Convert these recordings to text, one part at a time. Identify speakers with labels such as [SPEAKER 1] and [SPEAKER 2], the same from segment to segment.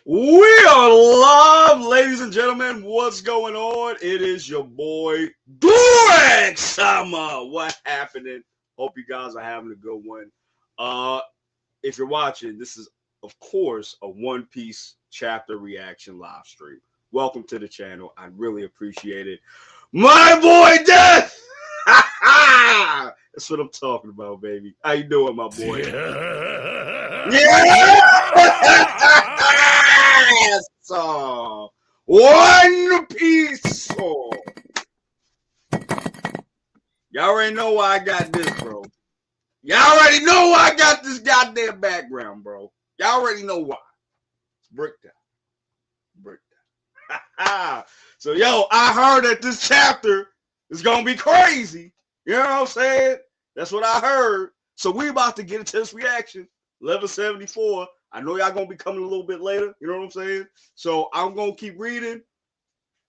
[SPEAKER 1] We are live, ladies and gentlemen. What's going on? It is your boy Durex Sama. What happening? Hope you guys are having a good one. If you're watching, this is of course a One Piece chapter reaction live stream. Welcome to the channel. I really appreciate it. My boy Death. That's what I'm talking about, baby. How you doing, my boy? Yeah. So, One Piece. Oh. Y'all already know why I got this, bro. Y'all already know why I got this goddamn background, bro. Y'all already know why. It's breakdown. Breakdown. So, yo, I heard that this chapter is going to be crazy. You know what I'm saying? That's what I heard. So, we about to get into this reaction. Level 74. I know y'all going to be coming a little bit later. You know what I'm saying? So, I'm going to keep reading,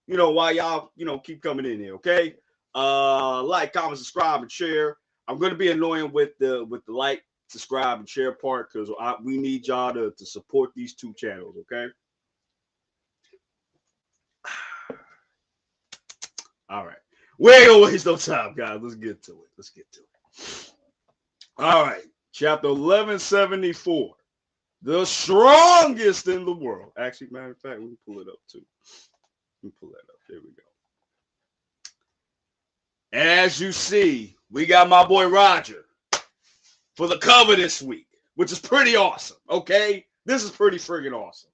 [SPEAKER 1] while y'all, keep coming in here, okay? Like, comment, subscribe, and share. I'm going to be annoying with the like, subscribe, and share part because we need y'all to support these two channels, okay? All right. We ain't gonna waste no time, guys. Let's get to it. All right. Chapter 1174. The strongest in the world. Actually, matter of fact, let me pull it up too. Let me pull that up. There we go. And as you see, we got my boy Roger for the cover this week, which is pretty awesome. Okay? This is pretty friggin' awesome.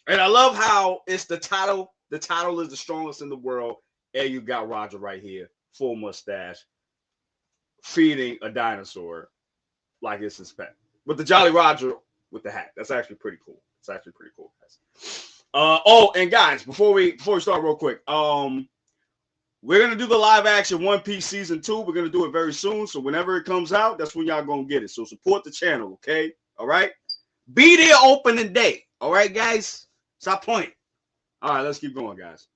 [SPEAKER 1] And I love how it's the title. The title is the strongest in the world. And you got Roger right here, full mustache, feeding a dinosaur like it's his pet. With the Jolly Roger with the hat. That's actually pretty cool. It's actually pretty cool, guys. And guys, before we start real quick, we're gonna do the live action One Piece season 2. We're gonna do it very soon. So whenever it comes out, that's when y'all gonna get it. So support the channel, okay? All right. Be there opening day. All right, guys. Stop playing. All right, let's keep going, guys.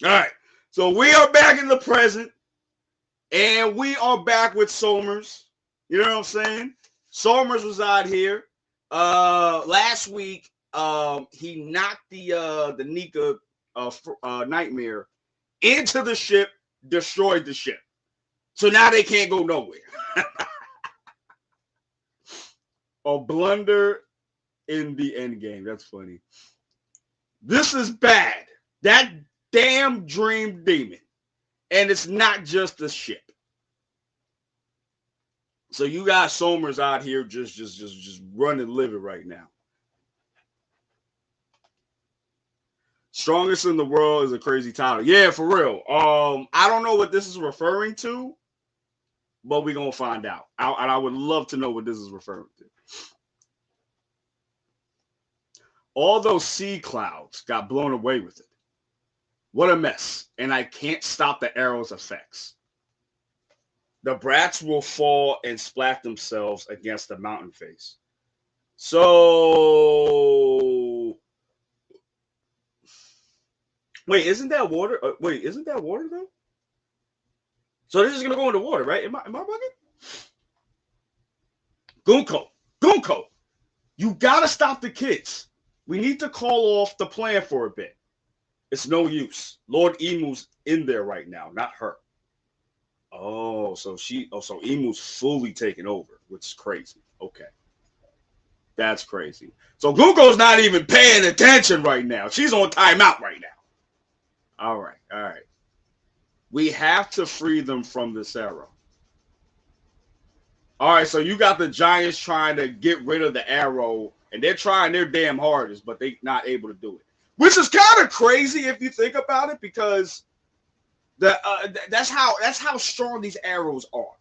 [SPEAKER 1] All right. So we are back in the present, and we are back with Somers. You know what I'm saying? Somers was out here. Last week, he knocked the Nika nightmare into the ship, destroyed the ship. So now they can't go nowhere. A blunder in the end game. That's funny. This is bad. That damn dream demon. And it's not just the ship. So you got Somers out here just running livid right now. Strongest in the world is a crazy title. Yeah, for real. I don't know what this is referring to, but we're gonna find out. And I would love to know what this is referring to. All those sea clouds got blown away with it. What a mess. And I can't stop the arrow's effects. The brats will fall and splat themselves against the mountain face. So, wait, isn't that water? Isn't that water though? So this is gonna go in the water, right? Am I bugging? Gunko, you gotta stop the kids. We need to call off the plan for a bit. It's no use. Lord Emu's in there right now, not her. So Emu's fully taken over, which is crazy. Okay. That's crazy. So Gunko's not even paying attention right now. She's on timeout right now. All right. We have to free them from this arrow. All right, so you got the Giants trying to get rid of the arrow, and they're trying their damn hardest, but they're not able to do it. Which is kind of crazy if you think about it, because that's how strong these arrows are.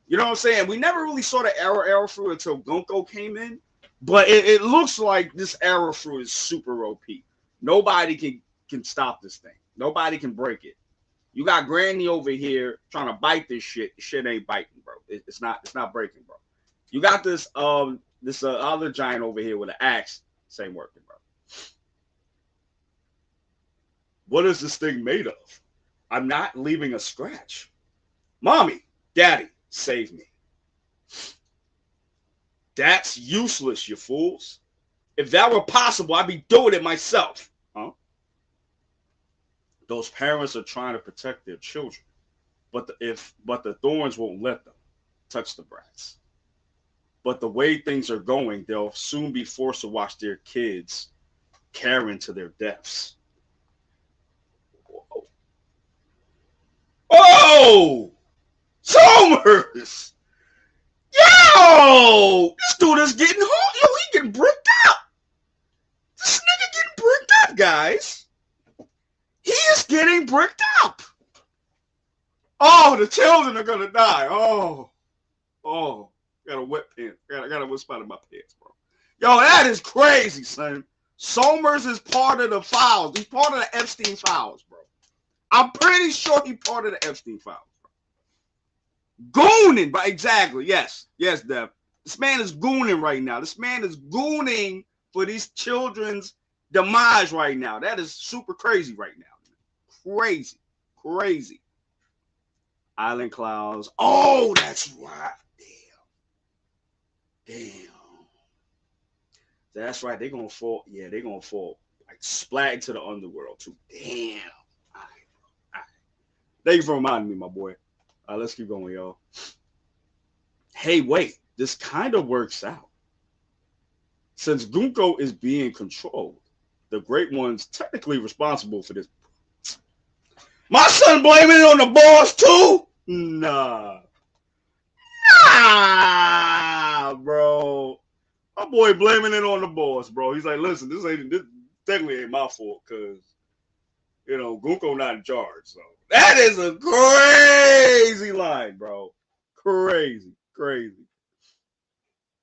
[SPEAKER 1] You know what I'm saying? We never really saw the arrow through until Gunko came in, but it looks like this arrow through is super OP. Nobody can stop this thing. Nobody can break it. You got Granny over here trying to bite this shit. Shit ain't biting, bro. It's not breaking, bro. You got this other giant over here with an axe. Same working, bro. What is this thing made of? I'm not leaving a scratch. Mommy, Daddy, save me. That's useless, you fools. If that were possible, I'd be doing it myself. Huh? Those parents are trying to protect their children, but the thorns won't let them touch the brats. But the way things are going, they'll soon be forced to watch their kids carrying to their deaths. Oh, Somers! Yo, this dude is getting hot. Yo, he getting bricked up. This nigga getting bricked up, guys. He is getting bricked up. Oh, the children are gonna die. Oh, got a wet pants. Got a wet spot in my pants, bro. Yo, that is crazy, son. Somers is part of the files. He's part of the Epstein files, bro. I'm pretty sure he's part of the Epstein files, bro. Gooning, but exactly, yes, Dev. This man is gooning right now. This man is gooning for these children's demise right now. That is super crazy right now. Crazy. Island clouds. Oh, that's right. Damn. That's right. They're gonna fall. Yeah, they're gonna fall like splat into the underworld too. Damn. All right. Thank you for reminding me, my boy. Let's keep going, y'all. Hey, wait. This kind of works out. Since Gunko is being controlled, the Great One's technically responsible for this. My son blaming it on the boss too? Nah, bro. My boy blaming it on the boss, bro. He's like, listen, this technically ain't my fault because, Gunko not in charge. So that is a crazy line, bro. Crazy.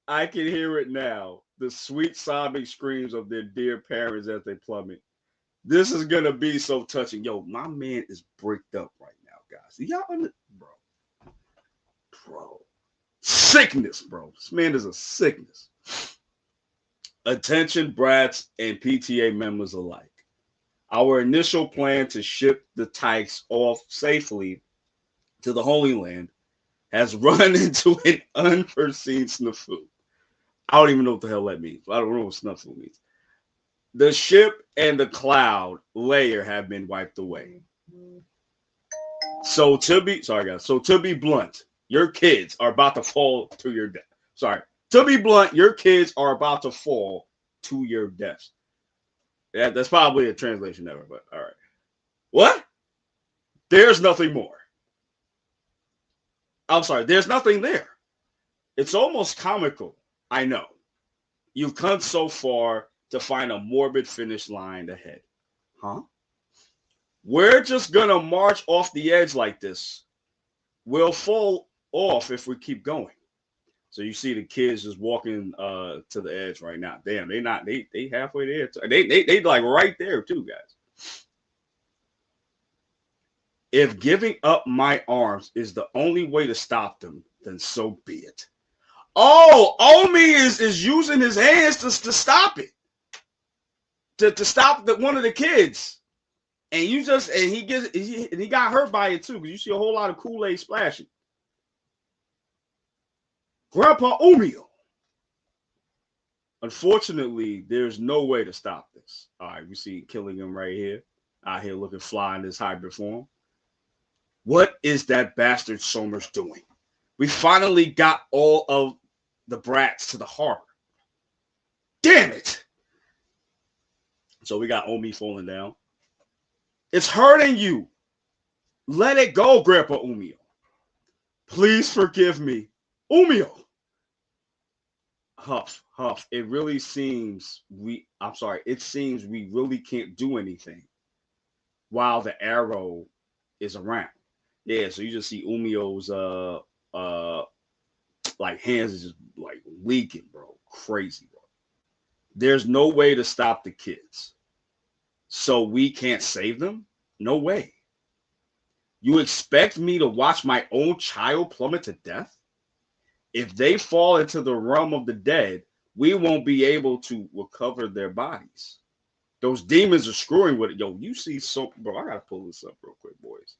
[SPEAKER 1] I can hear it now. The sweet sobbing screams of their dear parents as they plummet. This is gonna be so touching. Yo, my man is bricked up right now, guys. Y'all, bro. Sickness, bro. This man is a sickness. Attention, brats and PTA members alike. Our initial plan to ship the Tykes off safely to the Holy Land has run into an unforeseen snafu. I don't even know what the hell that means. I don't know what snafu means. The ship and the cloud layer have been wiped away. So to be blunt, your kids are about to fall to your death. To be blunt, your kids are about to fall to your deaths. Yeah, that's probably a translation error, but all right. What? There's nothing more. I'm sorry, there's nothing there. It's almost comical. I know. You've come so far to find a morbid finish line ahead. Huh? We're just gonna march off the edge like this. We'll fall off if we keep going. So you see the kids just walking to the edge right now. Damn, they halfway there. They like right there too, guys. If giving up my arms is the only way to stop them, then so be it. Oh, Omi is using his hands to stop it. To stop one of the kids. And he got hurt by it too, because you see a whole lot of Kool-Aid splashing. Grandpa Umio. Unfortunately, there's no way to stop this. All right, we see killing him right here. Out here looking fly in this hybrid form. What is that bastard Somers doing? We finally got all of the brats to the harbor. Damn it. So we got Omi falling down. It's hurting you. Let it go, Grandpa Umio. Please forgive me. Umio. Huff. It seems we really can't do anything while the arrow is around. Yeah, so you just see Umio's like hands is just like leaking, bro. Crazy, bro. There's no way to stop the kids. So we can't save them? No way. You expect me to watch my own child plummet to death? If they fall into the realm of the dead, we won't be able to recover their bodies. Those demons are screwing with it. Yo, you see bro, I gotta pull this up real quick, boys.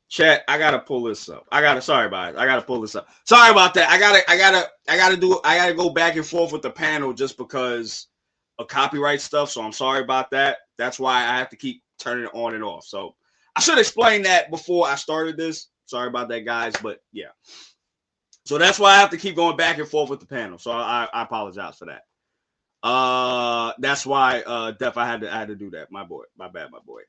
[SPEAKER 1] Chat, I gotta pull this up. Sorry about it. I gotta pull this up. Sorry about that. I gotta go back and forth with the panel just because a copyright stuff, so I'm sorry about that. That's why I have to keep turning it on and off. So I should explain that before I started this. Sorry about that, guys, but yeah. So that's why I have to keep going back and forth with the panel. So I apologize for that. That's why Def I had to do that. My boy. My bad, my boy.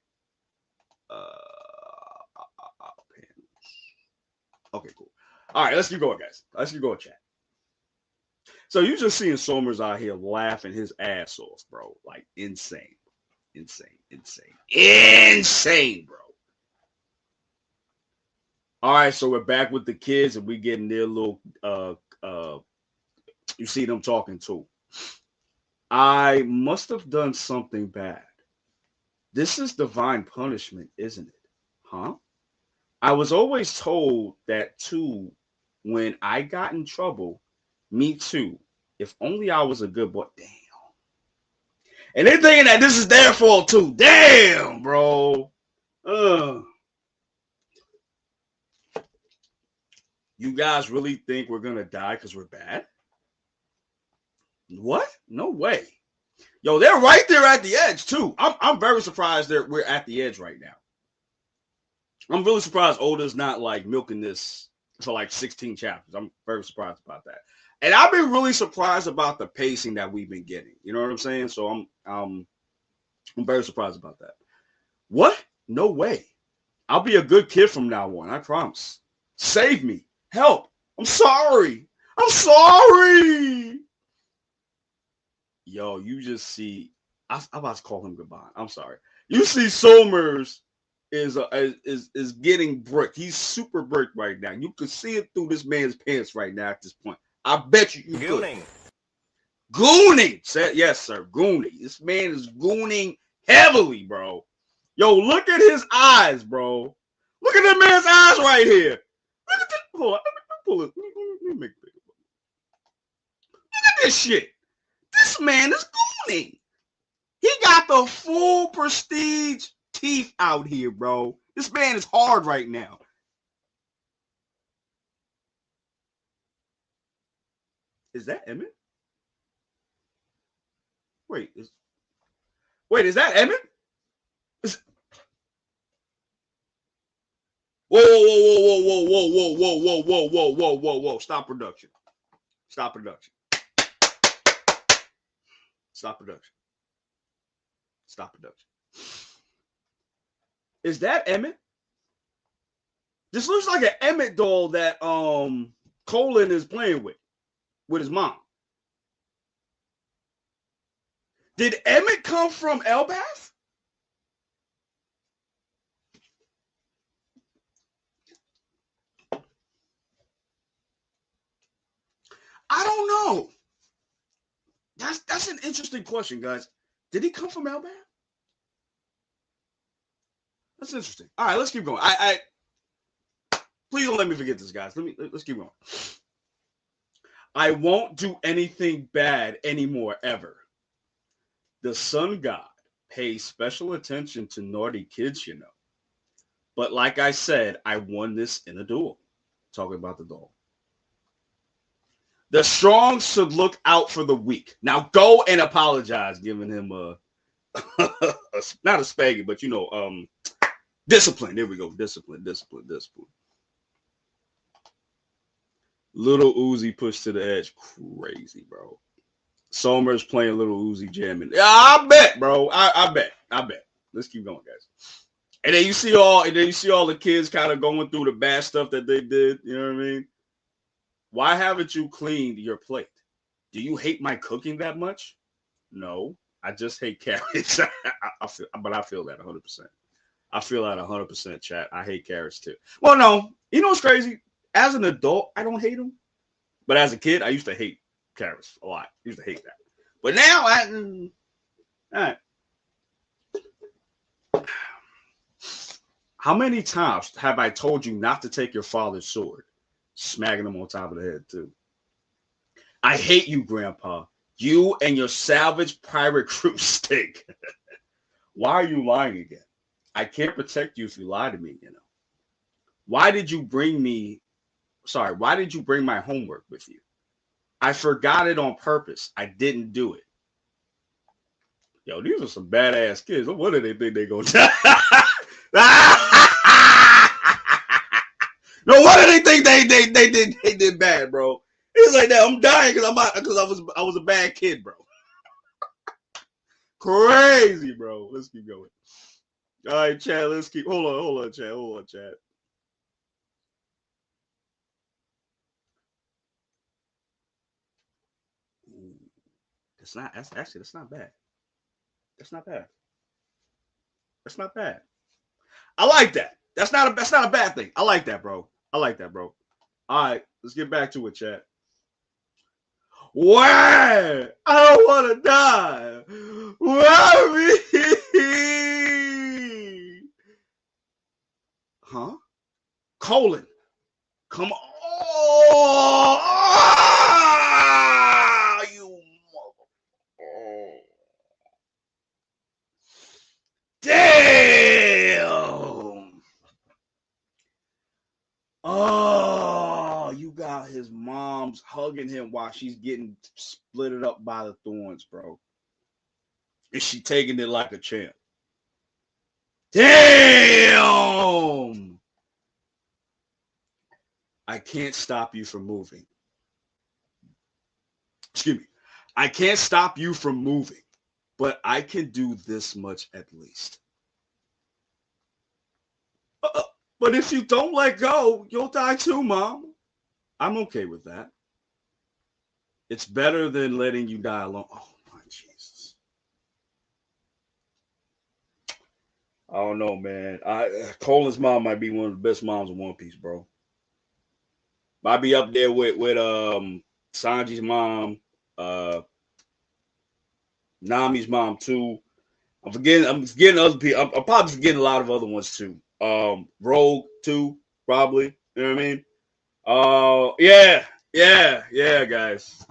[SPEAKER 1] Okay, cool. All right, let's keep going, guys. Let's keep going, chat. So you just seeing Somers out here laughing his ass off, bro. Like insane. Insane, bro. All right, so we're back with the kids and we getting their little you see them talking too. I must have done something bad. This is divine punishment, isn't it? Huh? I was always told that too when I got in trouble. Me too. If only I was a good boy. Damn. And they're thinking that this is their fault too. Damn, bro. You guys really think we're gonna die because we're bad? What? No way. Yo, they're right there at the edge too. I'm very surprised that we're at the edge right now. I'm really surprised Oda's not like milking this for like 16 chapters. I'm very surprised about that. And I've been really surprised about the pacing that we've been getting. You know what I'm saying? So I'm very surprised about that. What? No way. I'll be a good kid from now on. I promise. Save me. Help. I'm sorry. I'm sorry. Yo, you just see. I'm about to call him goodbye. I'm sorry. You see Somers is getting bricked. He's super bricked right now. You can see it through this man's pants right now at this point. I bet you
[SPEAKER 2] gooning.
[SPEAKER 1] Could. Gooning. Yes, sir. Gooning. This man is gooning heavily, bro. Yo, look at his eyes, bro. Look at that man's eyes right here. Look at this. Hold on. Let me pull it. Let me make it bigger. Look at this shit. This man is gooning. He got the full prestige teeth out here, bro. This man is hard right now. Is that Emmett? Wait, is that Emmett? Whoa. Stop production. Stop production. Is that Emmett? This looks like an Emmett doll that Colin is playing with his mom. Did Emmett come from Elbaf? I don't know. That's an interesting question, guys. Did he come from Elbaf? That's interesting. All right, let's keep going. I please don't let me forget this, guys. Let's keep going. I won't do anything bad anymore ever. The sun god pays special attention to naughty kids, you know. But like I said, I won this in a duel. Talking about the doll. The strong should look out for the weak. Now go and apologize, giving him a not a spaghetti, but you know, discipline. There we go. Discipline. Little Uzi pushed to the edge. Crazy, bro. Somers playing Little Uzi jamming. Yeah, I bet, bro. I bet. Let's keep going, guys. And then you see all the kids kind of going through the bad stuff that they did. You know what I mean? Why haven't you cleaned your plate? Do you hate my cooking that much? No, I just hate carrots. I feel that 100%. I feel that 100%, chat. I hate carrots too. Well, no, you know what's crazy? As an adult, I don't hate them, but as a kid, I used to hate carrots a lot. I used to hate that, but now all right. How many times have I told you not to take your father's sword? Smacking him on top of the head, too. I hate you, Grandpa. You and your salvage pirate crew stink. Why are you lying again? I can't protect you if you lie to me, you know. Why did you bring my homework with you? I forgot it on purpose. I didn't do it. Yo, these are some badass kids. What do they think they gonna die? No, what do they think they did bad, bro? It's like that. I'm dying because I was a bad kid, bro. Crazy, bro. Let's keep going. All right, Chad. Let's keep. Hold on, Chad. Ooh, that's not. That's not bad. That's not bad. That's not bad. I like that. That's not a bad thing. I like that, bro. I like that, bro. All right, let's get back to it, chat. Why? I don't want to die. Why me? Huh? Colon. Come on. Oh, you mother. Oh. Damn. Oh, you got his mom's hugging him while she's getting splitted up by the thorns, bro. And she taking it like a champ. Damn. I can't stop you from moving. Excuse me. I can't stop you from moving, but I can do this much at least. But if you don't let go, you'll die too, Mom. I'm okay with that. It's better than letting you die alone. Oh, my Jesus. I don't know, man. Colin's mom might be one of the best moms in One Piece, bro. Might be up there with Sanji's mom, Nami's mom too. I'm forgetting other people. I'm probably forgetting a lot of other ones too. Rogue too, probably. You know what I mean? Yeah, guys.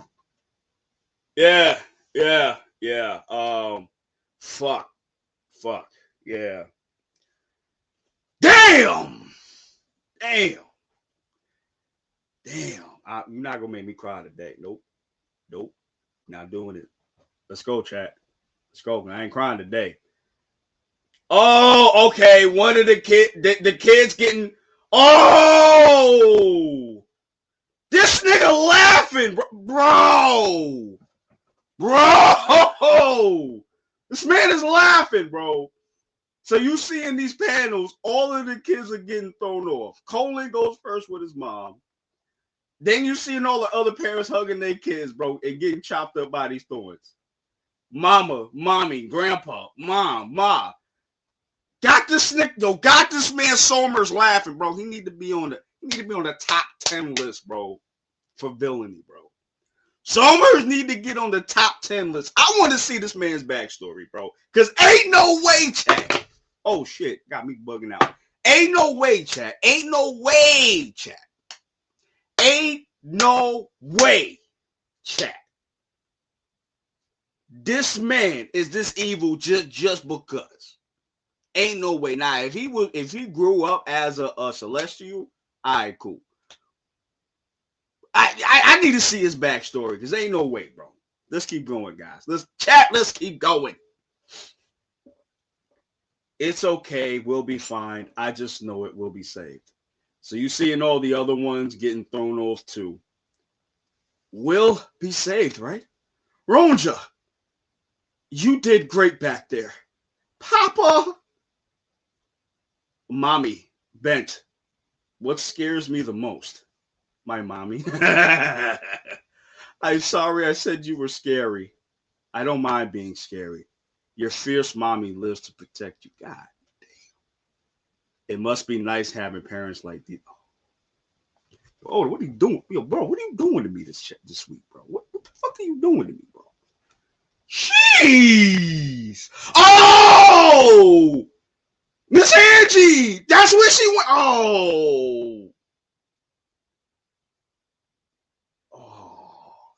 [SPEAKER 1] Yeah. Fuck. Yeah. Damn. You're not gonna make me cry today. Nope. Not doing it. Let's go, chat. Let's go. I ain't crying today. Oh, okay. One of the kids getting. Oh, this nigga laughing, bro. This man is laughing, bro. So you see in these panels, all of the kids are getting thrown off. Colin goes first with his mom. Then you see all the other parents hugging their kids, bro, and getting chopped up by these thorns. Mama, mommy, grandpa, mom, ma. Got this man Somers laughing, bro. He need to be on the top 10 list, bro, for villainy, bro. Somers need to get on the top 10 list. I want to see this man's backstory, bro. Because ain't no way, chat. Oh, shit. Got me bugging out. Ain't no way, chat. Ain't no way, chat. This man is this evil just because. Ain't no way. Now, if he grew up as a celestial, all right, cool. I need to see his backstory because ain't no way, bro. Let's keep going, guys. Let's keep going. It's okay. We'll be fine. I just know it will be saved. So you seeing all the other ones getting thrown off too. Will be saved, right? Ronja, you did great back there. Papa. Mommy, Bent, what scares me the most? My mommy. I'm sorry I said you were scary. I don't mind being scary. Your fierce mommy lives to protect you. God damn. It must be nice having parents like these. Oh, what are you doing? Yo, bro, what are you doing to me this week, bro? What the fuck are you doing to me, bro? Jeez. Oh! Miss Angie! That's where she went. Oh.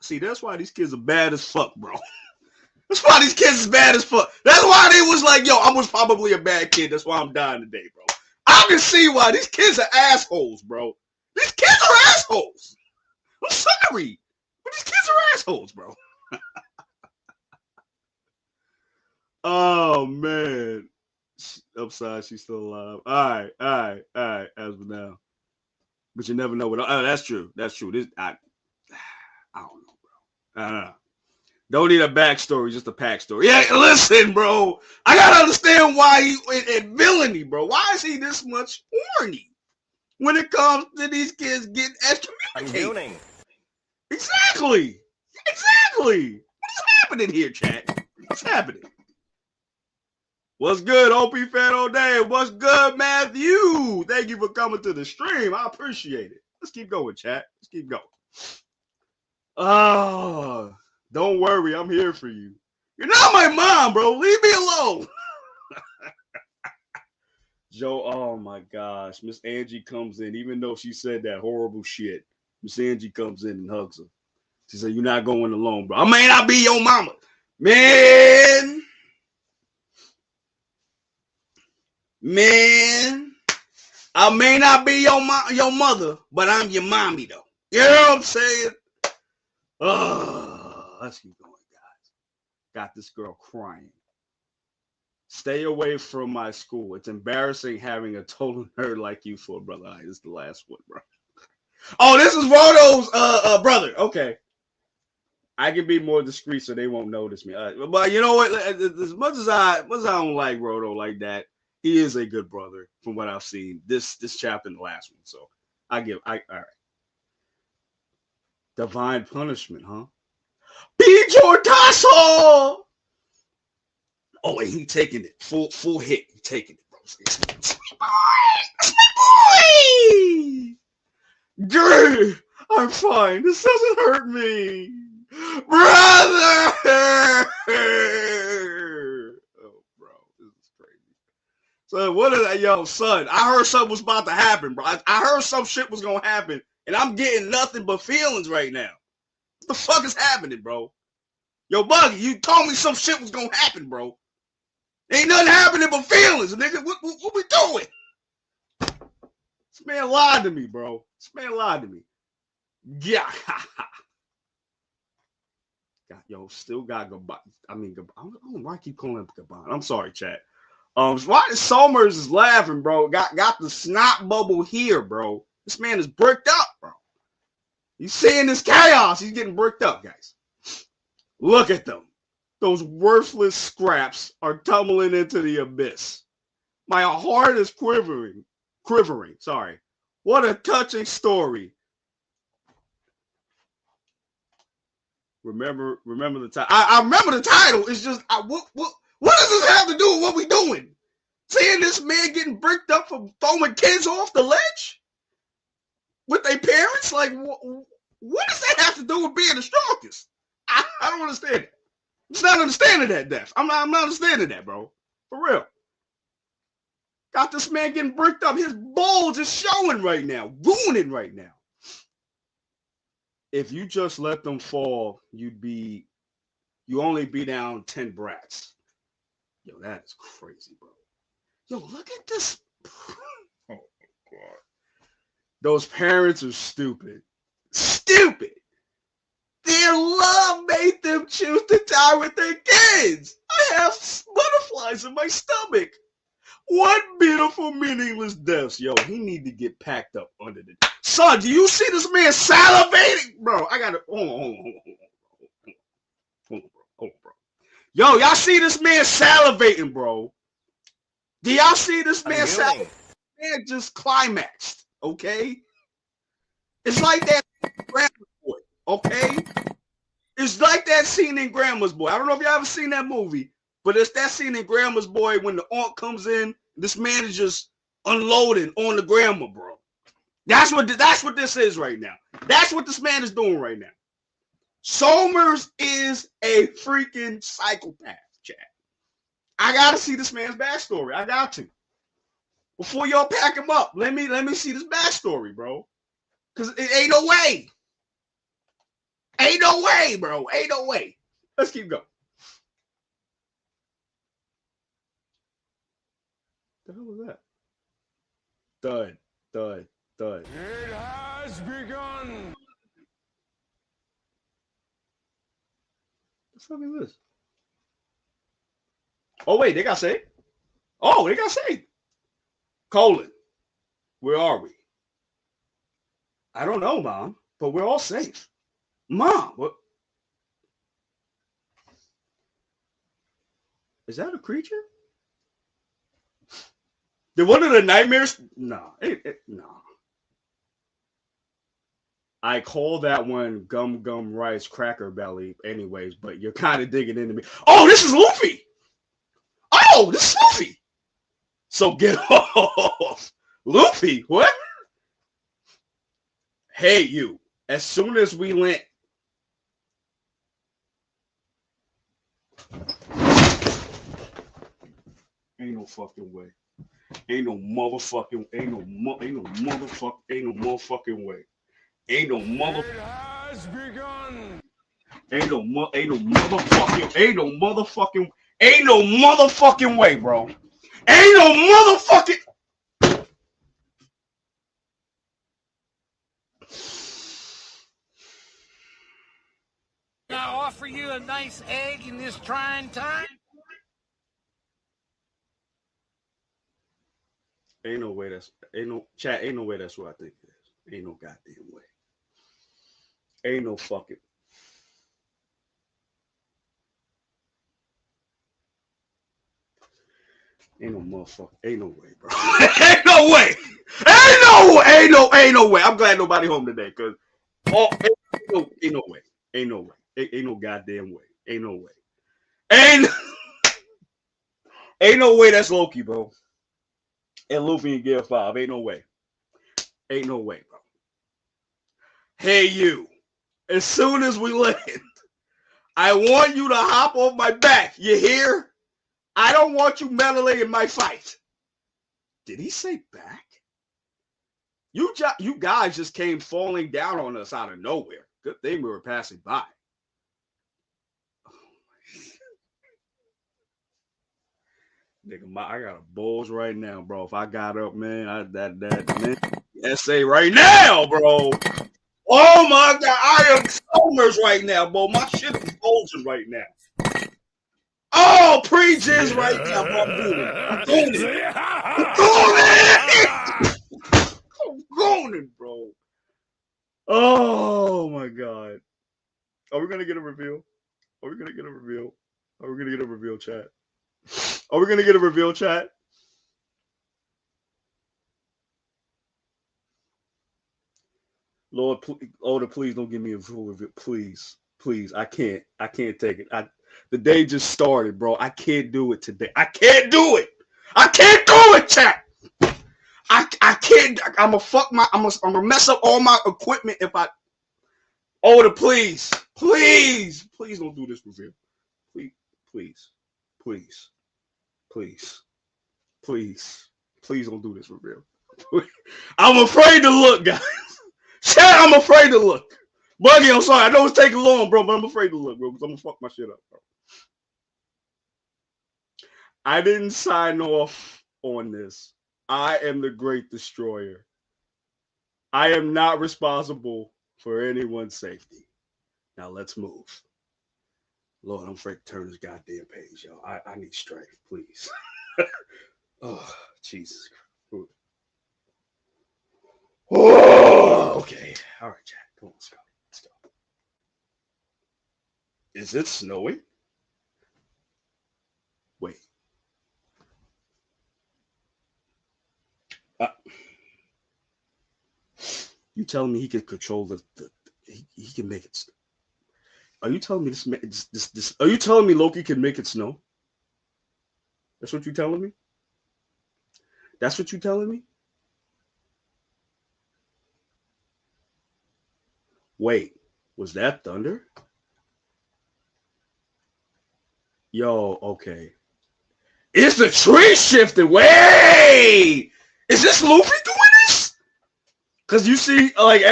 [SPEAKER 1] See, that's why these kids are bad as fuck, bro. That's why these kids is bad as fuck. That's why they was like, yo, I was probably a bad kid. That's why I'm dying today, bro. I can see why these kids are assholes, bro. These kids are assholes. I'm sorry, but these kids are assholes, bro. Oh man. Upside, she's still alive. All right. As of now. But you never know what. Oh, that's true. That's true. I don't know, bro. I don't know. Don't need a backstory, just a pack story. Yeah, listen, bro. I gotta understand why he in villainy, bro. Why is he this much horny when it comes to these kids getting excommunicated? Exactly. Exactly. What is happening here, chat? What's happening? What's good, OP Fan All Day? What's good, Matthew? Thank you for coming to the stream. I appreciate it. Let's keep going, chat. Let's keep going. Oh, don't worry. I'm here for you. You're not my mom, bro. Leave me alone. Joe, oh my gosh. Miss Angie comes in, even though she said that horrible shit. Miss Angie comes in and hugs her. She said, you're not going alone, bro. I may not be your mama. Man. I may not be your mother, but I'm your mommy, though. You know what I'm saying? Oh, let's keep going, guys. Got this girl crying. Stay away from my school. It's embarrassing having a total nerd like you for a brother. All right, this is the last one, bro. Oh, this is Rodo's brother. Okay. I can be more discreet so they won't notice me. But you know what? As much as I don't like Rodo like that, he is a good brother from what I've seen. This chapter and the last one. So all right. Divine punishment, huh? Be Jordasso! Oh, and he taking it. Full hit. He taking it, bro. It's my boy! Dude, I'm fine. This doesn't hurt me. Brother! Oh, bro. This is crazy. So what is that? Yo, son, I heard something was about to happen, bro. I heard some shit was going to happen, and I'm getting nothing but feelings right now. What the fuck is happening, bro? Yo, Buggy, you told me some shit was going to happen, bro. Ain't nothing happening but feelings, nigga. What we doing? This man lied to me, bro. This man lied to me. Yeah. Yo, still got Gabon. I mean, I don't know why I keep calling him Gabon. I'm sorry, chat. Why Somers is laughing, bro? Got the snot bubble here, bro. This man is bricked up, bro. He's seeing this chaos. He's getting bricked up, guys. Look at them. Those worthless scraps are tumbling into the abyss. My heart is quivering. Sorry. What a touching story. Remember the title. I remember the title. It's just what does this have to do with what we doing? Seeing this man getting bricked up for throwing kids off the ledge with their parents? Like, what does that have to do with being the strongest? I don't understand it. I'm just not understanding that, Def. I'm not understanding that, bro. For real. Got this man getting bricked up. His bulge is showing right now. Ruining right now. If you just let them fall, you only be down 10 brats. Yo, that is crazy, bro. Yo, look at this. Oh, my God. Those parents are stupid. Stupid. Their love made them choose to die with their kids. I have butterflies in my stomach. What beautiful, meaningless deaths. Yo, he need to get packed up under the... Son, do you see this man salivating? Bro, I got to... Hold on, bro. Yo, y'all see this man salivating, bro? Do y'all see this man salivating? Man just climaxed, okay? It's like that Grandma's Boy, okay? It's like that scene in Grandma's Boy. I don't know if y'all ever seen that movie, but it's that scene in Grandma's Boy when the aunt comes in. This man is just unloading on the grandma, bro. That's what this is right now. That's what this man is doing right now. Somers is a freaking psychopath, chat. I gotta see this man's backstory. I got to. Before y'all pack him up, let me see this backstory, bro. Cause it ain't no way. Ain't no way, bro. Ain't no way. Let's keep going. The hell was that? Thud. It has begun. What the fuck is this? Oh, wait, they got saved? Oh, they got saved. Colon, where are we? I don't know, Mom, but we're all safe. Mom, what? Is that a creature? Did one of the nightmares? No, no. I call that one Gum Gum Rice Cracker Belly, anyways, but you're kind of digging into me. Oh, this is Luffy. Oh, this is Luffy. So get off. Luffy, what? Hey, you. As soon as we land. Ain't no fucking way. Ain't no motherfucking way. Ain't no motherfucking way. Ain't no motherfucking way, bro. Ain't no motherfucking.
[SPEAKER 2] Can I offer you a nice egg in this trying time?
[SPEAKER 1] Ain't no way that's what I think it is. Ain't no goddamn way. Ain't no fucking. Ain't no motherfucker. Ain't no way, bro. Ain't no way. Ain't no way. I'm glad nobody home today, cause ain't no way. Ain't no way. Ain't no goddamn way. Ain't no way. Ain't no way that's Loki, bro. And Luffy in Gear 5. Ain't no way. Ain't no way, bro. Hey, you. As soon as we land, I want you to hop off my back. You hear? I don't want you meddling in my fight. Did he say back? You guys just came falling down on us out of nowhere. Good thing we were passing by. Nigga, I got a bulge right now, bro. If I got up, man, man, essay right now, bro. Oh my god, I am Somers right now, bro. My shit is bulging right now. Oh, pre-jizz right now, bro. I'm doing it. I'm going it, bro. Oh my god. Are we gonna get a reveal? Are we gonna get a reveal? Are we gonna get a reveal, chat? Are we gonna get a reveal, chat? Lord, please don't give me a full reveal. Please. I can't take it. The day just started, bro. I can't do it today. I can't do it, chat. I can't. I'm gonna mess up all my equipment if I. Please don't do this reveal. Please don't do this reveal. I'm afraid to look, guys. Chat, I'm afraid to look. Buggy, I'm sorry. I know it's taking long, bro, but I'm afraid to look, bro, because I'm gonna fuck my shit up, bro. I didn't sign off on this. I am the Great Destroyer. I am not responsible for anyone's safety. Now let's move. Lord, I'm afraid to turn this goddamn page, yo. I need strength, please. Oh, Jesus Christ. Oh, okay. All right, Jack. Come on, let's go. Is it snowing? Wait. You telling me he can control he can make it? Are you telling me this? Are you telling me Loki can make it snow? That's what you're telling me? That's what you're telling me? Wait, was that thunder? Yo, okay. It's the tree shifting. Wait! Is this Luffy doing this? Because you see, like,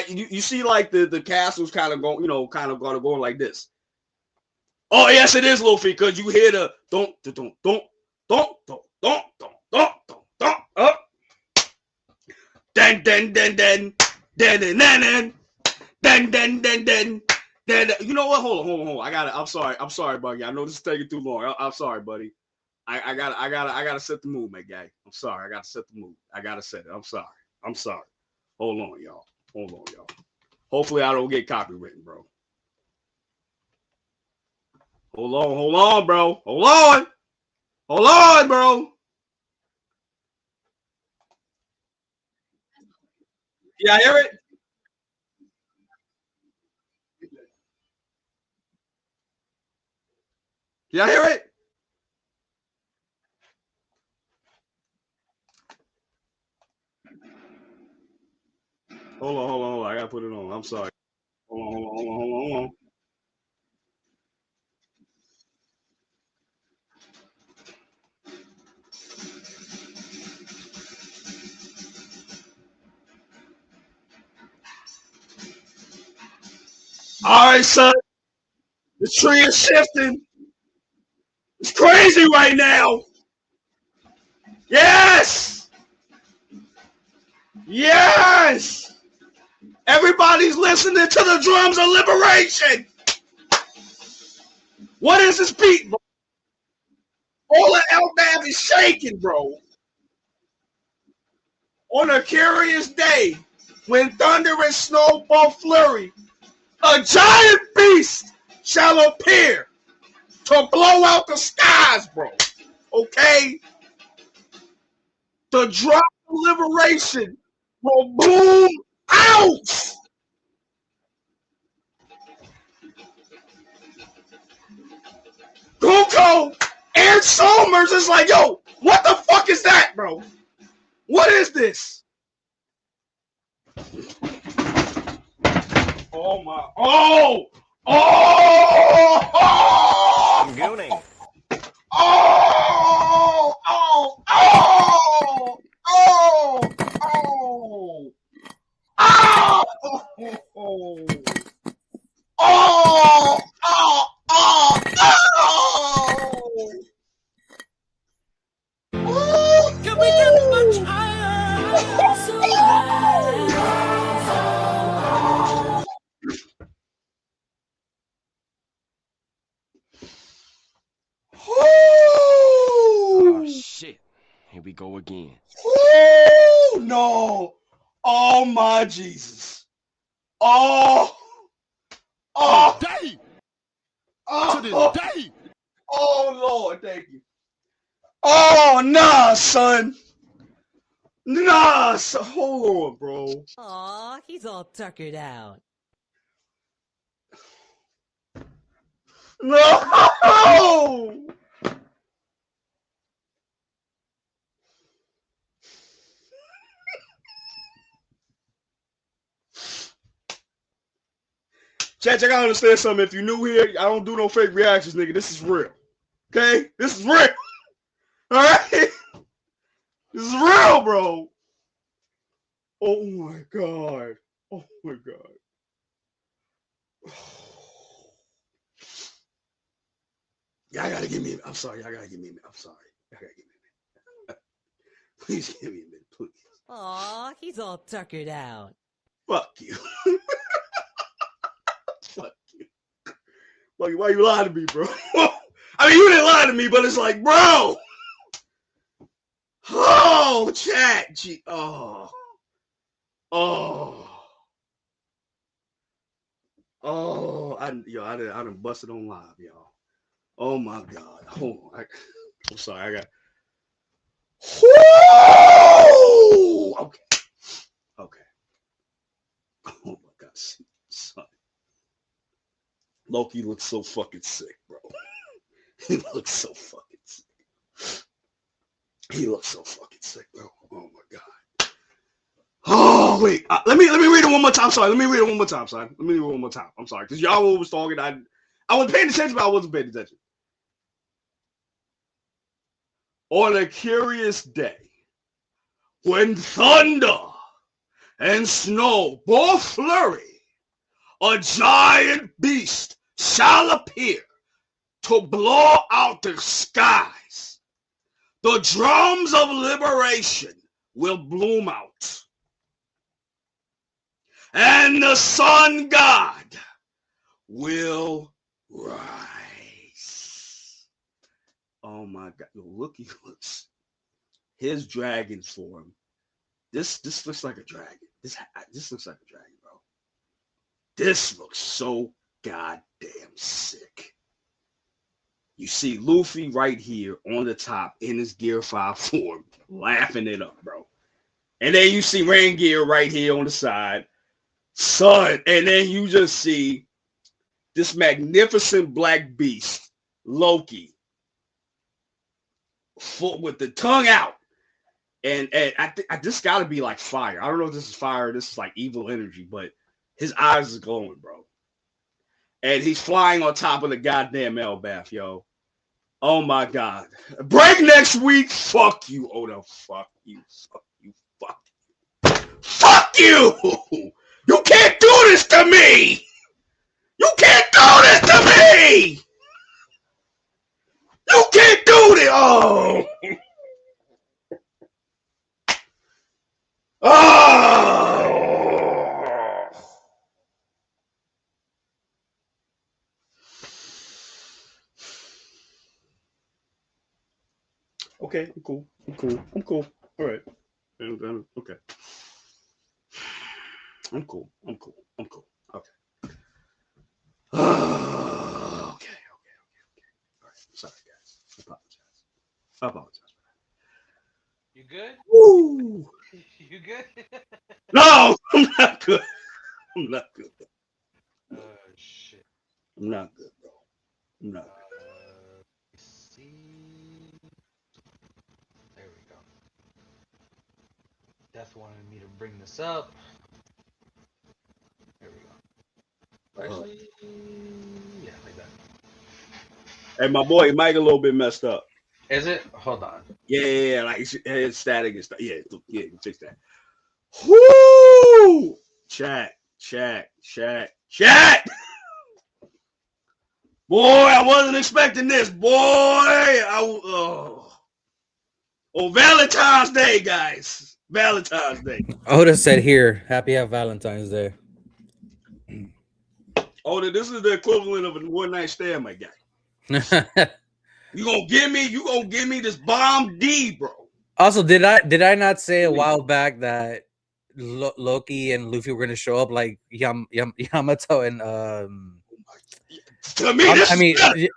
[SPEAKER 1] you see, like, the castle's kind of going, kind of going like this. Oh, yes, it is Luffy, because you hear the don't, up. Then. You know what? Hold on. I'm sorry, Buggy. I know this is taking too long. I'm sorry, buddy. I gotta set the mood, my guy. I'm sorry. I gotta set the mood. I gotta set it. I'm sorry. I'm sorry. Hold on, y'all. Hold on, y'all. Hopefully I don't get copywritten, bro. Hold on, bro. Hold on, bro. Yeah, I hear it. Yeah, I hear it. Hold on. I gotta put it on. I'm sorry. Hold on. All right, son. The tree is shifting. It's crazy right now. Yes. Yes. Everybody's listening to the drums of liberation. What is this beat, bro? All the L-Bab is shaking, bro. On a curious day, when thunder and snow both flurry, a giant beast shall appear to blow out the skies, bro. Okay? The drum of liberation will boom out. Guko and Somers is like, yo, what the fuck is that, bro? What is this? Oh my!
[SPEAKER 3] I'm gooning.
[SPEAKER 1] Oh! Oh! Oh! Oh! Oh! Oh! Oh! Oh! Oh! Oh!
[SPEAKER 4] Can we get much higher? So high.
[SPEAKER 3] Oh, shit. Here we go again.
[SPEAKER 1] Oh no! Oh my Jesus! Oh! Oh!
[SPEAKER 3] Day
[SPEAKER 1] Oh!
[SPEAKER 3] to this day.
[SPEAKER 1] Oh Lord, thank you. Oh nah, son. Nah, son. Hold on, bro.
[SPEAKER 4] Aw, he's all tuckered out.
[SPEAKER 1] No! Chat, I gotta understand something. If you're new here, I don't do no fake reactions, nigga. This is real. Okay? This is real. Alright? This is real, bro. Oh my god. Oh my god. Y'all gotta give me. I'm sorry. Y'all gotta give me a minute. I'm sorry. Y'all gotta give me a minute. Please give me a minute, please.
[SPEAKER 4] Aw, he's all tuckered out.
[SPEAKER 1] Fuck you. Fuck you. Fuck you. Why you lying to me, bro? I mean, you didn't lie to me, but it's like, bro. Oh, chat. Gee. Oh. Oh. Oh. I done busted on live, y'all. Oh my god. Hold on. I'm sorry. I got. Woo! Okay. Okay. Oh my god, son. Loki looks so fucking sick, bro. He looks so fucking sick. He looks so fucking sick, bro. Oh my god. Oh wait, let me read it one more time. Sorry, let me read it one more time. Sorry, let me read it one more time. I'm sorry, because y'all was talking. I was paying attention, but I wasn't paying attention. On a curious day, when thunder and snow both flurry, a giant beast shall appear to blow out the skies. The drums of liberation will bloom out. And the sun god will rise. Oh my god! Yo, look, he looks. His dragon form. This looks like a dragon. This looks like a dragon, bro. This looks so goddamn sick. You see Luffy right here on the top in his Gear 5 form, laughing it up, bro. And then you see Rangear right here on the side. Son, and then you just see this magnificent black beast, Loki, with the tongue out. And I this got to be like fire. I don't know if this is fire or this is like evil energy, but his eyes is glowing, bro. And he's flying on top of the goddamn Elbaf, yo. Oh my god. Break next week. Fuck you, Oda. Fuck you. Fuck you. Fuck you. Fuck you. You can't do this to me. You can't do this to me. You can't do this. Oh. Oh. Okay, I'm cool. All right. Okay. I'm cool. Okay. Okay. All right. Sorry, guys. I apologize for that.
[SPEAKER 5] You good?
[SPEAKER 1] Woo!
[SPEAKER 5] You good?
[SPEAKER 1] No, I'm not good.
[SPEAKER 5] Oh shit.
[SPEAKER 1] I'm not good, bro. I'm not good.
[SPEAKER 5] Let's see. There we go. Death wanted me to bring this up. There we go. Actually, yeah, like that.
[SPEAKER 1] Hey, my boy, your mic a little bit messed up.
[SPEAKER 5] Is it? Hold on.
[SPEAKER 1] Yeah, like it's static and stuff. Yeah, you fix that. Woo! Chat. Boy, I wasn't expecting this. Boy, oh, Valentine's Day, guys. Valentine's Day.
[SPEAKER 6] Oda said here, happy Valentine's Day.
[SPEAKER 1] Oda, this is the equivalent of a one night stand, my guy. You gonna give me this bomb D, bro.
[SPEAKER 6] Also, did I not say a while back that Loki and Luffy were gonna show up like Yamato and
[SPEAKER 1] To me,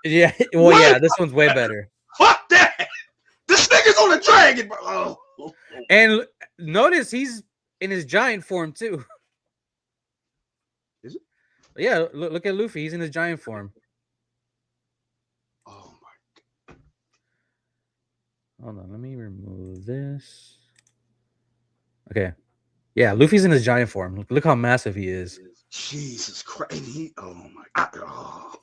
[SPEAKER 6] yeah. Well,
[SPEAKER 1] What?
[SPEAKER 6] yeah, this one's way better.
[SPEAKER 1] Fuck that. This nigga's on a dragon, bro. Oh.
[SPEAKER 6] And notice he's in his giant form too.
[SPEAKER 1] Is it?
[SPEAKER 6] Yeah, look at Luffy. He's in his giant form.
[SPEAKER 1] Oh my.
[SPEAKER 6] Hold on, let me remove this. Okay. Yeah, Luffy's in his giant form. Look how massive he is.
[SPEAKER 1] Jesus Christ. And oh my God. Oh.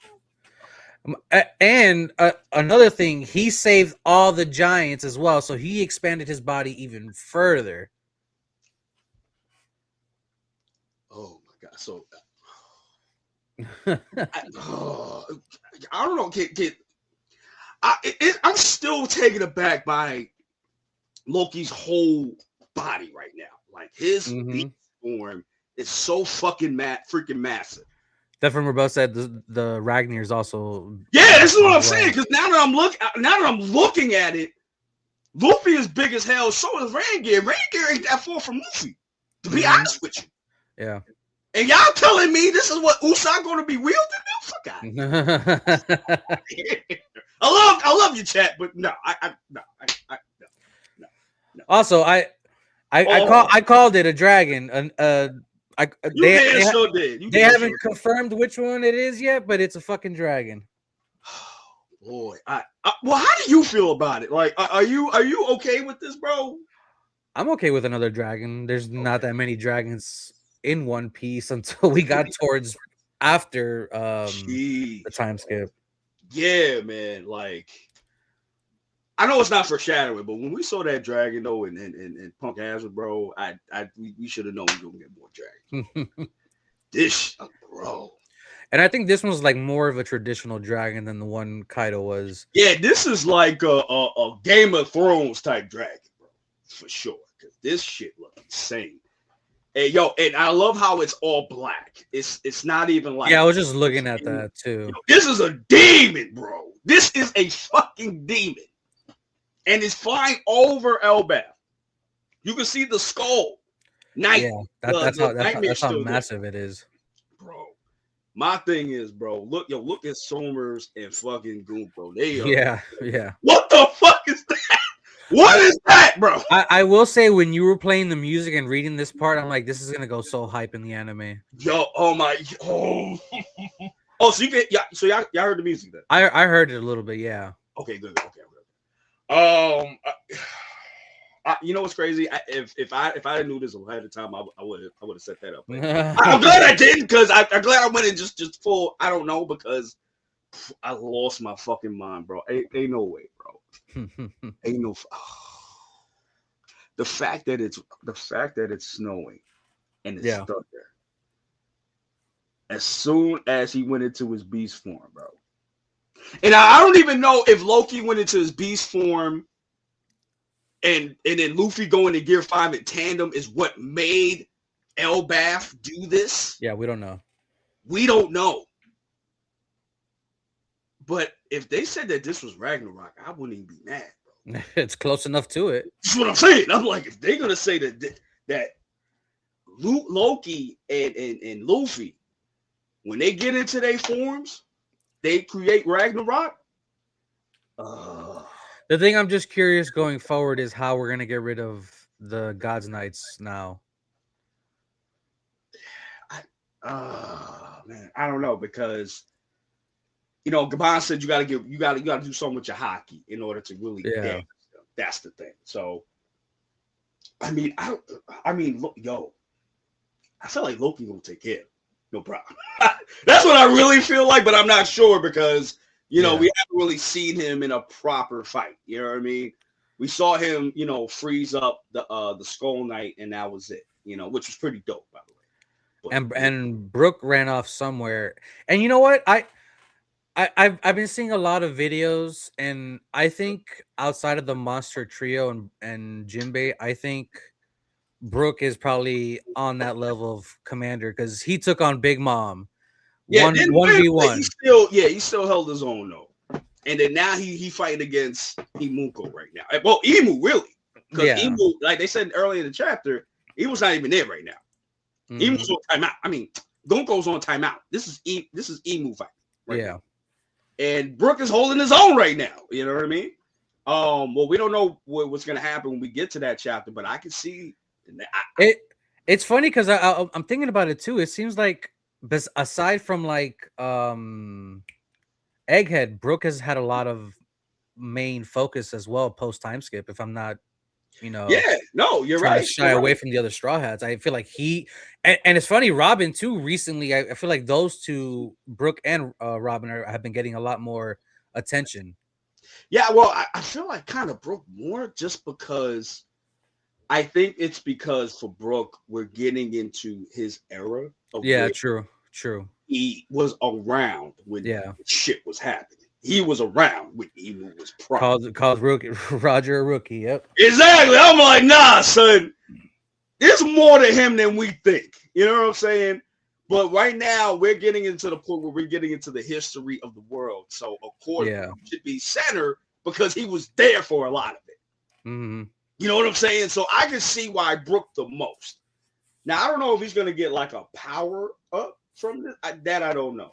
[SPEAKER 6] And another thing, he saved all the giants as well, so he expanded his body even further.
[SPEAKER 1] Oh my God. So I don't know. I'm still taken aback by Loki's whole body right now. Like his beast form is so fucking freaking massive.
[SPEAKER 6] Stefan Rebel said the Ragnar is also.
[SPEAKER 1] Yeah, this is what I'm saying. Because now that I'm looking at it, Luffy is big as hell. So is Rangear. Rangear ain't that far from Luffy. To be honest with you.
[SPEAKER 6] Yeah.
[SPEAKER 1] And y'all telling me this is what Usopp going to be wielding? Fuck out. I love you, chat, but no, no.
[SPEAKER 6] Also, I called it a dragon. They haven't confirmed which one it is yet, but it's a fucking dragon.
[SPEAKER 1] Boy, well, how do you feel about it? Like, are you okay with this, bro?
[SPEAKER 6] I'm okay with another dragon. There's not that many dragons in One Piece until we got towards after the time skip.
[SPEAKER 1] Yeah, man. Like, I know it's not foreshadowing, but when we saw that dragon though in Punk Hazard, bro, we should have known we were gonna get more dragons. This, bro.
[SPEAKER 6] And I think this one's like more of a traditional dragon than the one Kaido was.
[SPEAKER 1] Yeah, this is like a Game of Thrones type dragon, bro, for sure. Because this shit look insane. And yo, and I love how it's all black. It's not even like
[SPEAKER 6] Yeah, I was just looking at that too.
[SPEAKER 1] This is a demon, bro. This is a fucking demon. And it's flying over Elbaf. You can see the skull.
[SPEAKER 6] That's how massive it is.
[SPEAKER 1] Bro. My thing is, bro, look at Somers and fucking Gunko. They are,
[SPEAKER 6] yeah.
[SPEAKER 1] What the fuck is that? What is that, bro?
[SPEAKER 6] I will say, when you were playing the music and reading this part, I'm like, this is gonna go so hype in the anime.
[SPEAKER 1] Yo, so you get so y'all heard the music then?
[SPEAKER 6] I heard it a little bit, yeah.
[SPEAKER 1] Okay, good. You know what's crazy? If I knew this ahead of time, I would have set that up. I'm glad I didn't, because I'm glad I went in just full. I don't know, because I lost my fucking mind, bro. Ain't no way, bro. Ain't no. The fact that it's snowing and it's stuck there. As soon as he went into his beast form, bro. And I don't even know if Loki went into his beast form and then Luffy going to Gear 5 in tandem is what made Elbaf do this.
[SPEAKER 6] Yeah, we don't know.
[SPEAKER 1] We don't know. But if they said that this was Ragnarok, I wouldn't even be mad, bro.
[SPEAKER 6] It's close enough to it.
[SPEAKER 1] That's what I'm saying. I'm like, if they're gonna say that Loki and Luffy, when they get into their forms, they create Ragnarok.
[SPEAKER 6] The thing I'm just curious going forward is how we're gonna get rid of the God's Knights now.
[SPEAKER 1] Man, I don't know, because Gaban said you gotta do something with your hockey in order to really damage them. That's the thing. So I mean, look, yo, I feel like Loki gonna take care. No problem. That's what I really feel like, but I'm not sure, because we haven't really seen him in a proper fight. You know what I mean? We saw him, freeze up the Skull Knight, and that was it. Which was pretty dope, by the way. But,
[SPEAKER 6] and Brook ran off somewhere. And you know what? I've been seeing a lot of videos, and I think outside of the Monster Trio and Jinbei, I think Brook is probably on that level of commander, because he took on Big Mom. 1v1.
[SPEAKER 1] He still held his own though. And then now he fighting against Imuko right now. Well, Imu really, because Imu, like they said earlier in the chapter, he was not even there right now. Imu's on timeout. I mean, Gunko's on timeout. This is Imu fight. Right now. And Brook is holding his own right now. You know what I mean? Well, we don't know what's gonna happen when we get to that chapter, but I can see
[SPEAKER 6] it. It's funny because I'm thinking about it too. It seems like, aside from like Egghead, Brook has had a lot of main focus as well post time skip. If I'm not,
[SPEAKER 1] you're right.
[SPEAKER 6] Shy away from the other Straw Hats. I feel like and it's funny. Robin too. Recently, I feel like those two, Brook and Robin, have been getting a lot more attention.
[SPEAKER 1] Yeah, well, I feel like kind of Brook more, just because I think it's because for Brook, we're getting into his era. True. He was around when shit was happening. He was around when Emu was prime.
[SPEAKER 6] Called Roger a rookie. Yep.
[SPEAKER 1] Exactly. I'm like, nah, son. There's more to him than we think. You know what I'm saying? But right now, we're getting into the point where we're getting into the history of the world. So, of course, it should be center, because he was there for a lot of it.
[SPEAKER 6] Mm-hmm.
[SPEAKER 1] You know what I'm saying? So I can see why Brook the most. Now, I don't know if he's going to get like a power up from this. That I don't know.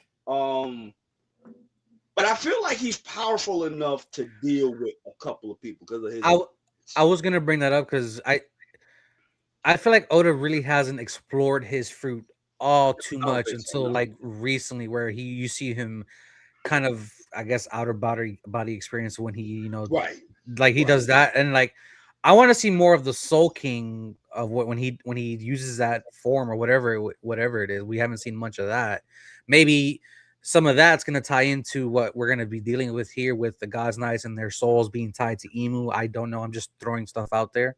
[SPEAKER 1] But I feel like he's powerful enough to deal with a couple of people because of his.
[SPEAKER 6] I was going to bring that up because I feel like Oda really hasn't explored his fruit all too much until like recently, where you see him kind of, I guess, outer body experience when he, like he does that. And like, I want to see more of the Soul King of when he uses that form or whatever it is. We haven't seen much of that. Maybe some of that's going to tie into what we're going to be dealing with here with the God's Knights and their souls being tied to Emu. I don't know. I'm just throwing stuff out there.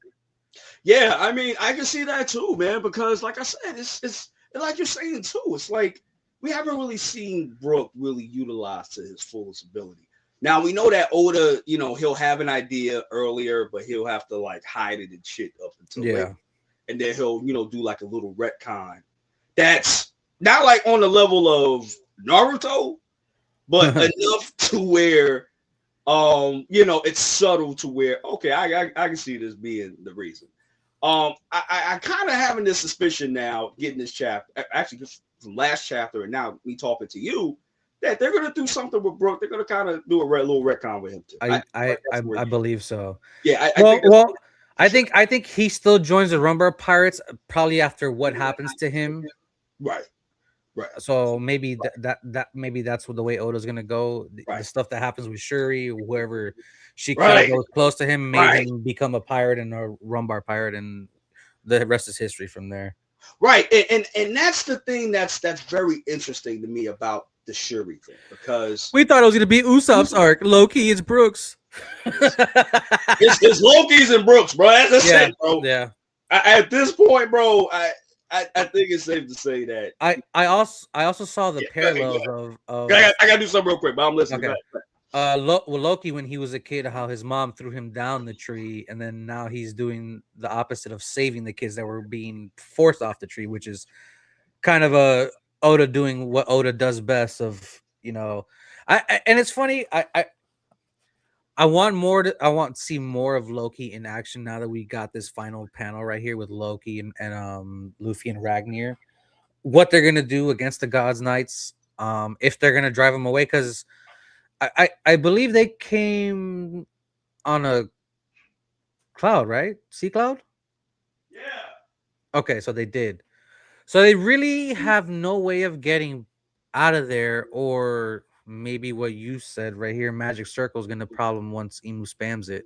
[SPEAKER 1] Yeah, I mean, I can see that too, man, because like I said, it's like you're saying too. It's like we haven't really seen Brook really utilized to his fullest ability. Now we know that Oda, he'll have an idea earlier, but he'll have to like hide it and shit up until later. and then he'll, do like a little retcon. That's not like on the level of Naruto, but enough to where, it's subtle to where, okay, I can see this being the reason. I kind of having this suspicion now, getting this chapter, actually from last chapter, and now me talking to you, that they're gonna do something with Brook. They're gonna kind of do a little retcon with him too.
[SPEAKER 6] I believe so.
[SPEAKER 1] Yeah.
[SPEAKER 6] I think he still joins the Rumbar Pirates probably after what happens to him.
[SPEAKER 1] Right.
[SPEAKER 6] So maybe maybe that's the way Oda's gonna go. The stuff that happens with Shuri, whoever she goes close to him, made him become a pirate and a Rumbar pirate, and the rest is history from there.
[SPEAKER 1] Right, and that's the thing that's very interesting to me about the Shuri thing, because
[SPEAKER 6] we thought it was gonna be Usopp's arc. Loki is Brooks.
[SPEAKER 1] it's Loki's and Brooks, bro. That's it, bro.
[SPEAKER 6] Yeah.
[SPEAKER 1] At this point, bro, I think it's safe to say that
[SPEAKER 6] I also saw the parallels of
[SPEAKER 1] I gotta do something real quick, but I'm listening.
[SPEAKER 6] Okay. Loki, when he was a kid, how his mom threw him down the tree, and then now he's doing the opposite of saving the kids that were being forced off the tree, which is kind of a Oda doing what Oda does best. Of and it's funny. I want to see more of Loki in action now that we got this final panel right here with Loki and Luffy and Ragnar. What they're gonna do against the Gods Knights, if they're gonna drive them away, because I believe they came on a cloud, right? Sea cloud?
[SPEAKER 1] Yeah.
[SPEAKER 6] Okay, so they did. So they really have no way of getting out of there, or maybe what you said right here, Magic Circle is going to problem once Imu spams it.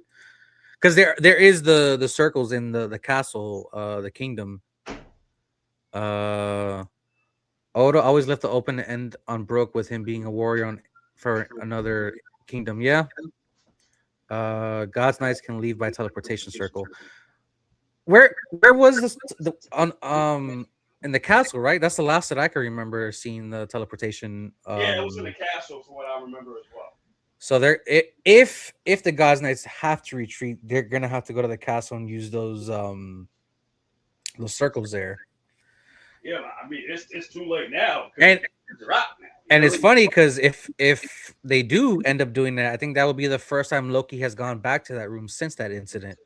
[SPEAKER 6] Because there is the circles in the castle, the kingdom. Oda always left the open end on Brook with him being a warrior for another kingdom. Yeah. God's Knights can leave by teleportation circle. Where was this in the castle, right? That's the last that I can remember seeing the teleportation.
[SPEAKER 1] Yeah, it was in the castle, from what I remember as well.
[SPEAKER 6] So if the God's Knights have to retreat, they're gonna have to go to the castle and use those circles there.
[SPEAKER 1] Yeah, I mean it's too late now.
[SPEAKER 6] And
[SPEAKER 1] it's rock now.
[SPEAKER 6] And it's funny because if they do end up doing that, I think that will be the first time Loki has gone back to that room since that incident.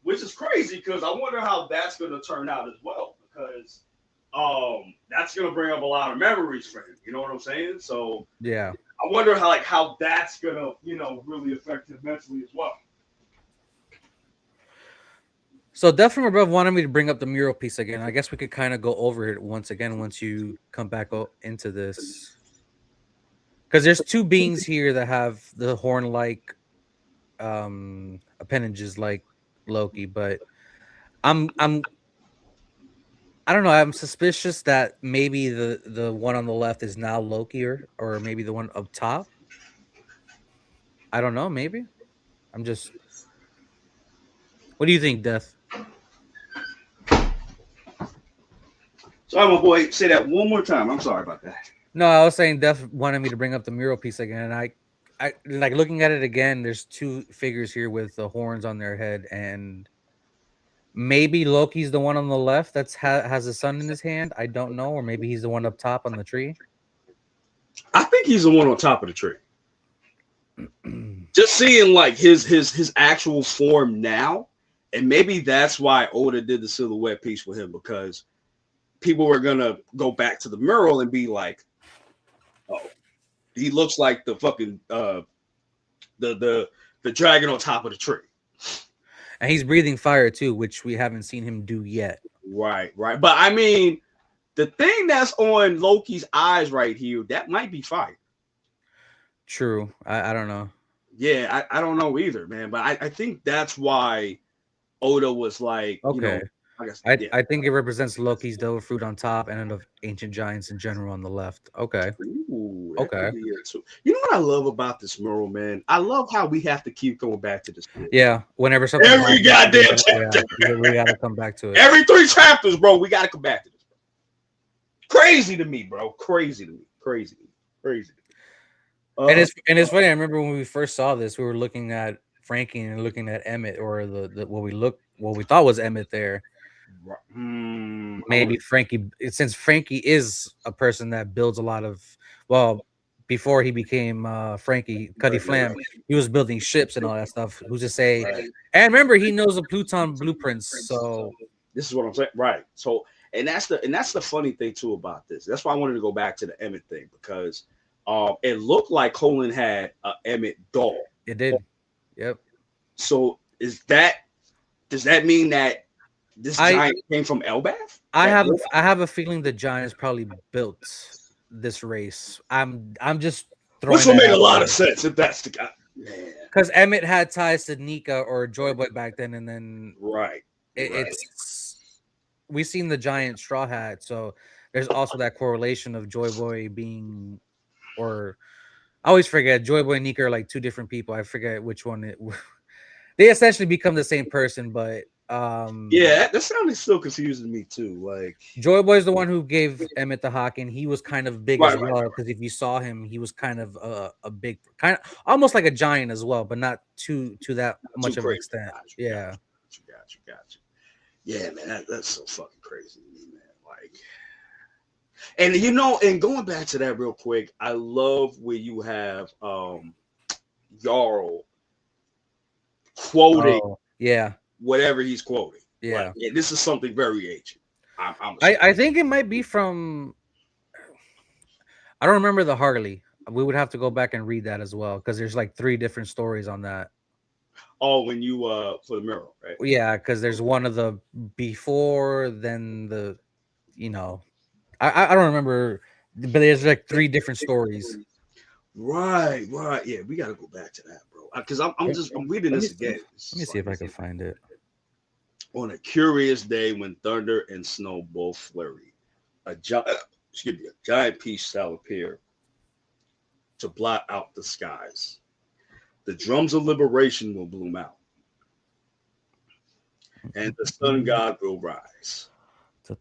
[SPEAKER 1] Which is crazy, because I wonder how that's going to turn out as well, because that's going to bring up a lot of memories for him. You know what I'm saying? So
[SPEAKER 6] yeah,
[SPEAKER 1] I wonder how that's going to really affect him mentally as well.
[SPEAKER 6] So Death from Above wanted me to bring up the mural piece again. I guess we could kind of go over it once again once you come back into this. Because there's two beings here that have the horn-like appendages like Loki, but I don't know. I'm suspicious that maybe the one on the left is now Loki, or maybe the one up top. I don't know. Maybe. I'm just. What do you think, Death?
[SPEAKER 1] Sorry, my boy. Say that one more time. I'm sorry about that.
[SPEAKER 6] No, I was saying Death wanted me to bring up the mural piece again, and I like looking at it again. There's two figures here with the horns on their head, and maybe Loki's the one on the left that's has the sun in his hand. I don't know, or maybe he's the one up top on the tree.
[SPEAKER 1] I think he's the one on top of the tree. Just seeing like his actual form now, and maybe that's why Oda did the silhouette piece with him, because people were gonna go back to the mural and be like, "Oh, he looks like the fucking the dragon on top of the tree."
[SPEAKER 6] And he's breathing fire too, which we haven't seen him do yet.
[SPEAKER 1] Right. But I mean, the thing that's on Loki's eyes right here, that might be fire.
[SPEAKER 6] True. I don't know.
[SPEAKER 1] Yeah, I don't know either, man. But I think that's why Oda was like,
[SPEAKER 6] okay.
[SPEAKER 1] I guess,
[SPEAKER 6] I think it represents Loki's devil fruit on top and of ancient giants in general on the left. Okay.
[SPEAKER 1] Ooh,
[SPEAKER 6] okay.
[SPEAKER 1] You know what I love about this mural, man? I love how we have to keep going back to this.
[SPEAKER 6] Yeah. Whenever something
[SPEAKER 1] every goddamn chapter,
[SPEAKER 6] we gotta come back to it.
[SPEAKER 1] Every 3 chapters, bro, we gotta come back to this. Crazy to me, bro. Crazy to me.
[SPEAKER 6] And it's funny. I remember when we first saw this, we were looking at Frankie and looking at Emmett, or the what we thought was Emmett there. Maybe Frankie, since Frankie is a person that builds a lot of, well, before he became Frankie Cuddy Flam, he was building ships and all that stuff. Who's to say? And remember, he knows the Pluton blueprints. So
[SPEAKER 1] this is what I'm saying, right? So, and that's the funny thing too about this. That's why I wanted to go back to the Emmett thing, because it looked like Colin had an Emmett doll.
[SPEAKER 6] It did. Yep.
[SPEAKER 1] So does that mean that this giant came from Elbaf?
[SPEAKER 6] I have a feeling the Giants probably built this race. I'm just throwing.
[SPEAKER 1] Which will make a lot of sense if that's the guy.
[SPEAKER 6] Because Emmett had ties to Nika or Joy Boy back then, and then it's we've seen the giant Straw Hat, so there's also that correlation of Joy Boy being, or I always forget, Joy Boy and Nika are like two different people. I forget which one they essentially become the same person, but
[SPEAKER 1] yeah, that sounded still confusing to me too. Like
[SPEAKER 6] Joy Boy is the one who gave Emmett the Hawk, and he was kind of big as well. Because if you saw him, he was kind of a big, kind of almost like a giant as well, but not to that much of an extent. Yeah,
[SPEAKER 1] got you. Yeah, man, that's so fucking crazy to me, man. Like, and you know, and going back to that real quick, I love where you have Jarl quoting, whatever he's quoting.
[SPEAKER 6] Yeah,
[SPEAKER 1] like, and this is something very ancient.
[SPEAKER 6] I think it might be from. I don't remember the Harley. We would have to go back and read that as well, because there's like 3 different stories on that.
[SPEAKER 1] Oh, when you for the mural, right?
[SPEAKER 6] Yeah, because there's one of the before, then the, you know, I don't remember, but there's like 3 different stories.
[SPEAKER 1] Right. Yeah, we got to go back to that, bro. Because I'm reading this again.
[SPEAKER 6] Let me see if I can find it.
[SPEAKER 1] On a curious day when thunder and snow both flurry, a giant peach shall appear to blot out the skies. The drums of liberation will bloom out, and the sun god will rise. Yo,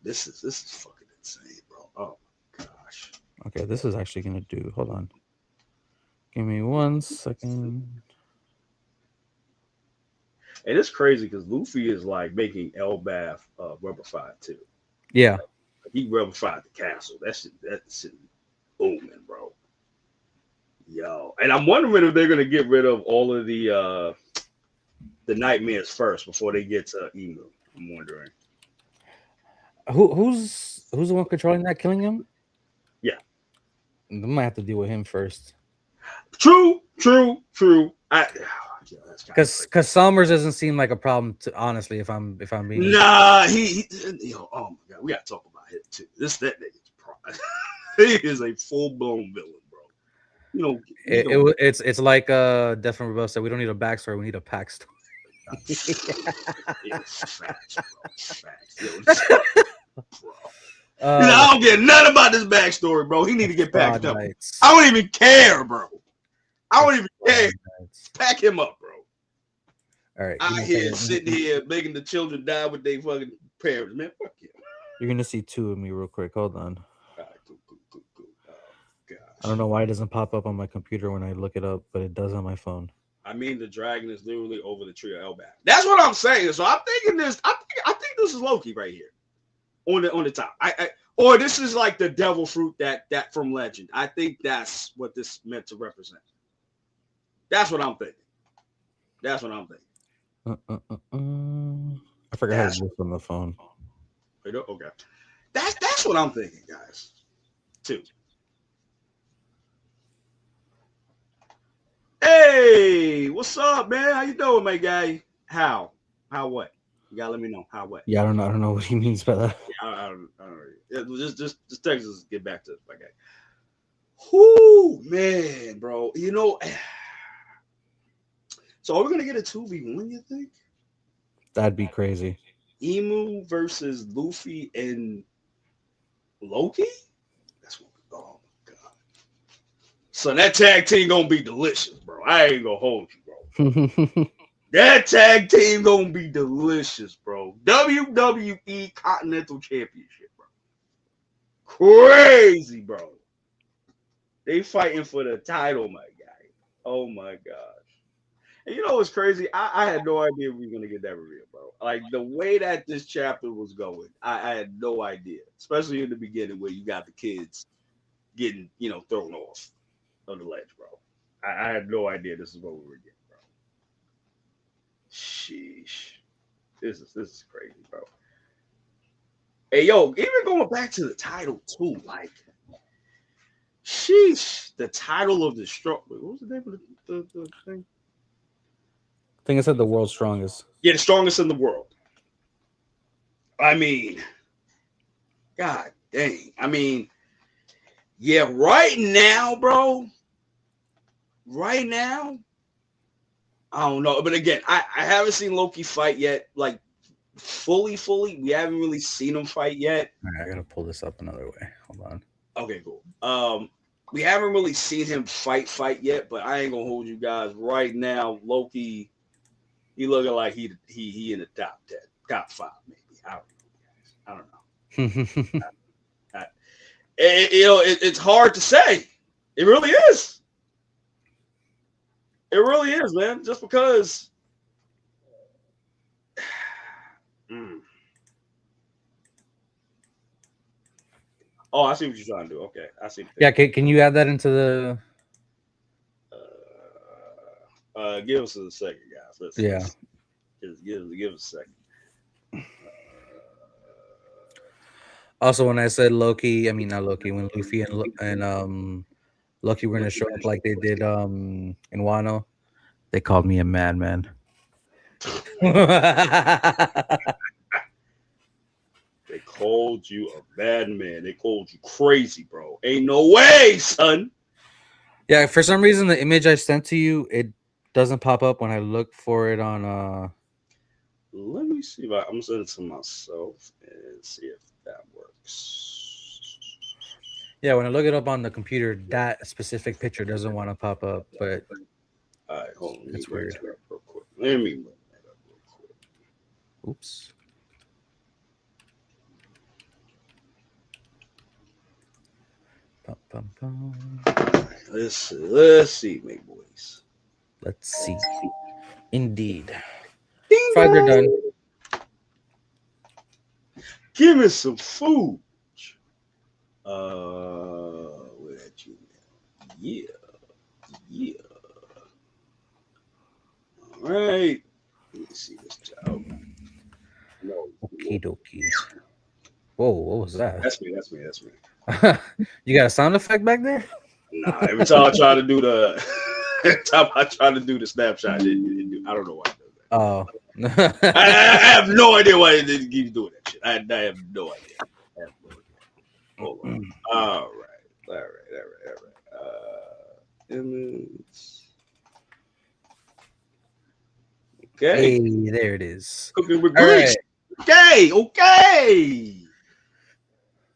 [SPEAKER 1] this is fucking insane, bro. Oh my gosh.
[SPEAKER 6] Okay, this is actually gonna do. Hold on. Give me 1 second.
[SPEAKER 1] And it's crazy because Luffy is like making Elbaf rubberfied too.
[SPEAKER 6] Yeah,
[SPEAKER 1] he rubberfied the castle. That's booming, bro. Yo, and I'm wondering if they're gonna get rid of all of the nightmares first before they get to Emu. I'm wondering.
[SPEAKER 6] Who's the one controlling that, killing him?
[SPEAKER 1] Yeah,
[SPEAKER 6] I might have to deal with him first.
[SPEAKER 1] True.
[SPEAKER 6] Because Summers doesn't seem like a problem to, honestly. If I'm being
[SPEAKER 1] he oh my god, we gotta talk about it too. That nigga's pride. He is a full blown villain, bro. You know,
[SPEAKER 6] it's like Death from Rebel said, we don't need a backstory, we need a pack story.
[SPEAKER 1] Facts, bro. I don't get nothing about this backstory, bro. He need to get packed up. I don't even care, bro. I don't even care. Pack him up, bro.
[SPEAKER 6] All right.
[SPEAKER 1] Out here sitting here making the children die with their fucking parents, man. Fuck you.
[SPEAKER 6] You're gonna see 2 of me real quick. Hold on.
[SPEAKER 1] All right, cool. Oh, gosh.
[SPEAKER 6] I don't know why it doesn't pop up on my computer when I look it up, but it does on my phone.
[SPEAKER 1] I mean, the dragon is literally over the tree of Elbaf. That's what I'm saying. So I'm thinking this. I think this is Loki right here, on the top. Or this is like the devil fruit that from Legend. I think that's what this meant to represent. That's what I'm thinking.
[SPEAKER 6] I forgot how to do it on the phone.
[SPEAKER 1] Okay, that's what I'm thinking, guys. Too. Hey, what's up, man? How you doing, my guy? How what? You gotta let me know how what.
[SPEAKER 6] Yeah, I don't know what he means by that.
[SPEAKER 1] Yeah, I don't know. Just text us. Get back to it, my guy. Whoo, man, bro. You know. So are we gonna get a 2v1? You think?
[SPEAKER 6] That'd be crazy.
[SPEAKER 1] Emu versus Luffy and Loki. That's what. Oh my god. So that tag team gonna be delicious, bro. I ain't gonna hold you, bro. That tag team gonna be delicious, bro. WWE Continental Championship, bro. Crazy, bro. They fighting for the title, my guy. Oh my god. And you know what's crazy? I had no idea we were gonna get that reveal, bro. Like the way that this chapter was going, I had no idea. Especially in the beginning where you got the kids getting, thrown off on the ledge, bro. I had no idea this is what we were getting, bro. Sheesh. This is crazy, bro. Hey yo, even going back to the title too, like sheesh, the title of the strong. What was the name of the thing?
[SPEAKER 6] I think I said the world's strongest.
[SPEAKER 1] Yeah, the strongest in the world. I mean, God dang. I mean, yeah, right now, bro. Right now, I don't know. But again, I haven't seen Loki fight yet. Like fully. We haven't really seen him fight yet.
[SPEAKER 6] All right, I gotta pull this up another way. Hold on.
[SPEAKER 1] Okay, cool. We haven't really seen him fight yet, but I ain't gonna hold you guys. Right now, Loki, he looking like he in the top 10, top 5, maybe. I don't know. It's hard to say. It really is. It really is, man. Just because. Oh, I see what you're trying to do. Okay, I see.
[SPEAKER 6] Yeah, can you add that into the?
[SPEAKER 1] Give us a second, guys. Let's
[SPEAKER 6] Yeah.
[SPEAKER 1] Just give us a second.
[SPEAKER 6] Also, when I said Loki, I mean not Loki. When Luffy and Loki were gonna show up like they did in Wano, they called me a madman.
[SPEAKER 1] They called you a bad man. They called you crazy, bro. Ain't no way, son.
[SPEAKER 6] Yeah, for some reason the image I sent to you, it doesn't pop up when I look for it on
[SPEAKER 1] Let me see if I'm gonna send it to myself and see if that works.
[SPEAKER 6] Yeah, when I look it up on the computer, that specific picture doesn't want to pop up, but
[SPEAKER 1] All right, hold on.
[SPEAKER 6] That's weird.
[SPEAKER 1] Real quick. Let me bring that up real quick.
[SPEAKER 6] oops. Bum, bum, bum.
[SPEAKER 1] Let's see, my boys.
[SPEAKER 6] Let's see. Indeed.
[SPEAKER 1] Ding
[SPEAKER 6] Father
[SPEAKER 1] dong.
[SPEAKER 6] done.
[SPEAKER 1] Give me some food. Where at you? Yeah. All right. Let me see this job. No,
[SPEAKER 6] Okie dokie. Whoa, what was that?
[SPEAKER 1] that's me.
[SPEAKER 6] You got a sound effect back there?
[SPEAKER 1] Nah, every time I try to do the snapshot, I don't know why.
[SPEAKER 6] Oh.
[SPEAKER 1] I have no idea why it didn't keep doing that shit. I have no idea. Hold on. All right. Image. Okay.
[SPEAKER 6] Hey, there it is.
[SPEAKER 1] Cooking with
[SPEAKER 6] All
[SPEAKER 1] grease.
[SPEAKER 6] right.
[SPEAKER 1] Okay.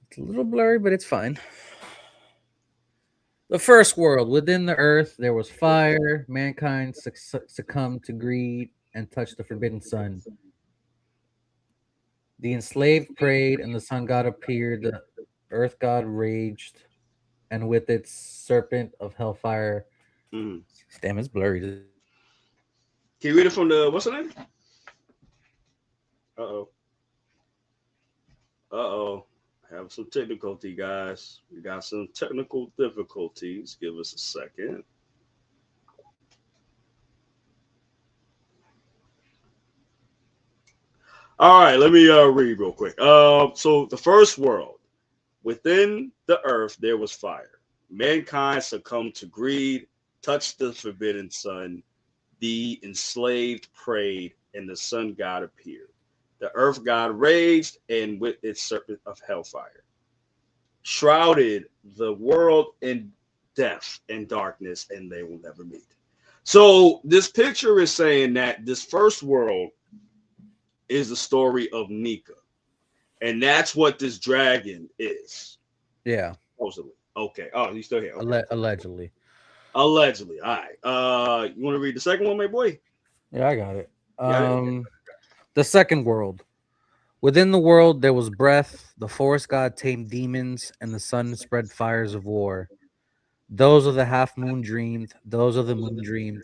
[SPEAKER 6] It's a little blurry, but it's fine. The first world. Within the earth, there was fire. Mankind succumbed to greed and touched the forbidden sun. The enslaved prayed, and the sun god appeared. The earth god raged, and with its serpent of hellfire.
[SPEAKER 1] Mhm.
[SPEAKER 6] Damn, it's blurry.
[SPEAKER 1] Can you read it from the what's the name? Uh-oh. Have some difficulty, guys. We got some technical difficulties. Give us a second. All right, let me read real quick. So the first world, within the earth there was fire. Mankind succumbed to greed, touched the forbidden sun. The enslaved prayed, and the sun god appeared. The earth god raged, and with its serpent of hellfire, shrouded the world in death and darkness, and they will never meet. So this picture is saying that this first world is the story of Nika, and that's what this dragon is.
[SPEAKER 6] Yeah,
[SPEAKER 1] Supposedly. Okay. Oh, he's still here. Okay.
[SPEAKER 6] allegedly.
[SPEAKER 1] Allegedly. All right. You want to read the second one, my boy?
[SPEAKER 6] Yeah, I got it.
[SPEAKER 1] Yeah.
[SPEAKER 6] The second world. Within the world there was breath. The forest god tamed demons, and the sun spread fires of war. Those of the half moon dreamed. Those of the moon dreamed.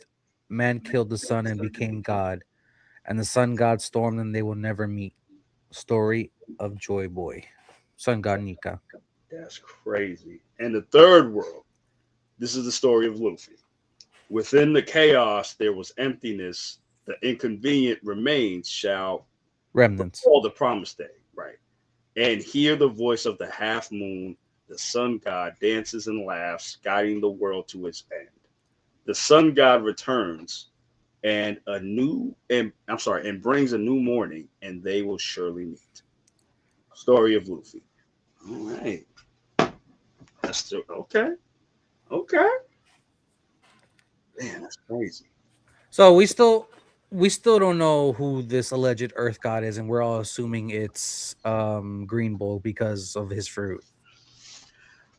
[SPEAKER 6] Man killed the sun and became God, and the sun god stormed and they will never meet. Story of Joy Boy. Sun god Nika.
[SPEAKER 1] That's crazy. And the third world, this is the story of Luffy. Within the chaos, there was emptiness. The inconvenient remains shall
[SPEAKER 6] Remnants.
[SPEAKER 1] recall the promised day, right? And hear the voice of the half moon. The sun god dances and laughs, guiding the world to its end. The sun god returns and and brings a new morning, and they will surely meet. Story of Luffy. All right. That's okay. Okay. Man, that's crazy.
[SPEAKER 6] So we still don't know who this alleged Earth God is, and we're all assuming it's Green Bull because of his fruit.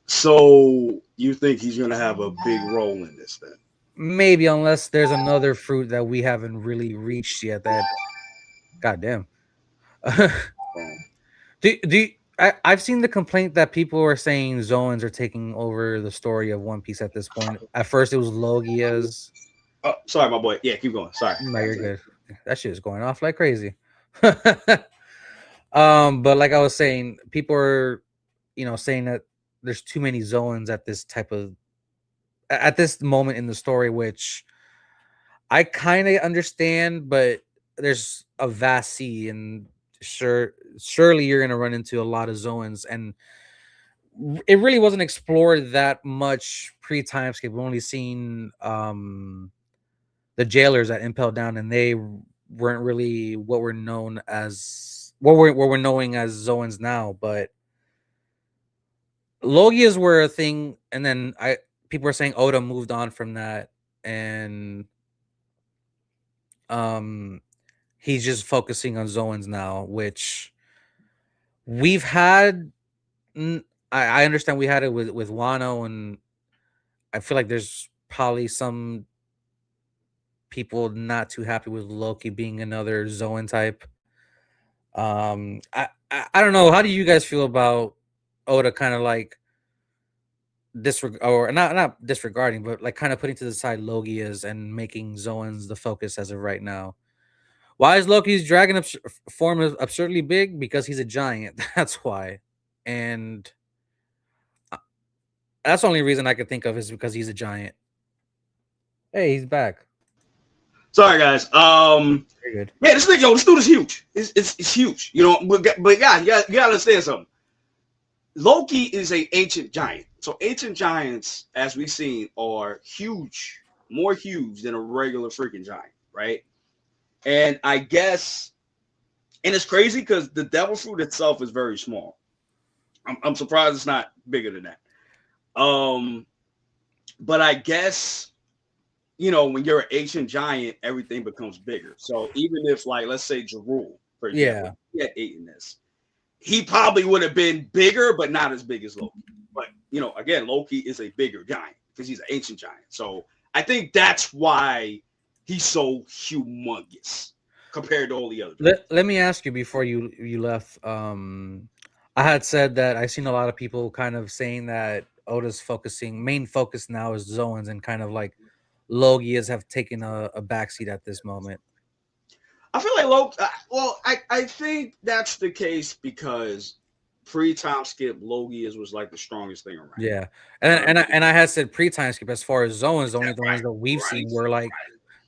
[SPEAKER 1] So you think he's gonna have a big role in this then?
[SPEAKER 6] Maybe, unless there's another fruit that we haven't really reached yet. That, goddamn. I've seen the complaint that people are saying Zoans are taking over the story of One Piece at this point. At first, it was Logia's.
[SPEAKER 1] Oh, sorry, my boy. Yeah, keep going. Sorry.
[SPEAKER 6] No, you're good. That shit is going off like crazy. But like I was saying, people are, saying that there's too many Zoans at this moment in the story, which I kind of understand, but there's a vast sea, and surely you're gonna run into a lot of Zoans, and it really wasn't explored that much pre-timeskip. We've only seen the jailers at Impel Down, and they weren't really what we're knowing as Zoans now, but Logias were a thing, and then people are saying Oda moved on from that, and he's just focusing on Zoans now, which we've had. I understand we had it with Wano, and I feel like there's probably some people not too happy with Loki being another Zoan type. I don't know. How do you guys feel about Oda kind of like not disregarding, but like kind of putting to the side Logias and making Zoans the focus as of right now? Why is Loki's dragon form absurdly big? Because he's a giant. That's why. And that's the only reason I could think of, is because he's a giant. Hey, he's back.
[SPEAKER 1] Sorry, guys.
[SPEAKER 6] Very good.
[SPEAKER 1] Yeah, this dude is huge. It's huge. But guys, you gotta understand something. Loki is an ancient giant. So ancient giants, as we've seen, are huge, more huge than a regular freaking giant, right? And I guess, and it's crazy because the devil fruit itself is very small. I'm surprised it's not bigger than that. But I guess, when you're an ancient giant, everything becomes bigger. So even if, like, let's say Jarul, for example, he had eaten this, he probably would have been bigger, but not as big as Loki. But, again, Loki is a bigger giant because he's an ancient giant. So I think that's why he's so humongous compared to all the other.
[SPEAKER 6] Let me ask you before you left. I had said that I've seen a lot of people kind of saying that Oda's main focus now is Zoans, and kind of like Logias have taken a backseat at this moment.
[SPEAKER 1] I feel like Loki. I think that's the case because pre-time skip Logias was like the strongest thing around.
[SPEAKER 6] Yeah, and I had said pre-time skip, as far as Zoans, the only ones that we've seen were like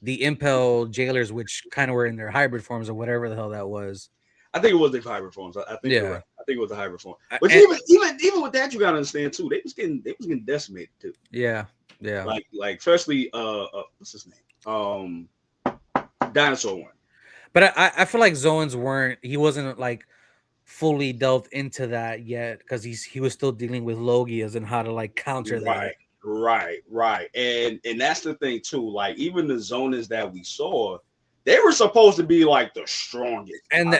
[SPEAKER 6] the Impel jailers, which kind of were in their hybrid forms or whatever the hell that was.
[SPEAKER 1] I think it was the hybrid forms. I think you're right. I think it was the hybrid form. But
[SPEAKER 6] And-
[SPEAKER 1] even with that, you gotta understand too. They was getting decimated too.
[SPEAKER 6] Yeah.
[SPEAKER 1] Like especially what's his name? Dinosaur one.
[SPEAKER 6] But I feel like Zoans he wasn't like fully delved into that yet, because he was still dealing with Logias and how to like counter that.
[SPEAKER 1] Right. And that's the thing too. Like even the Zonas that we saw, they were supposed to be like the strongest.
[SPEAKER 6] And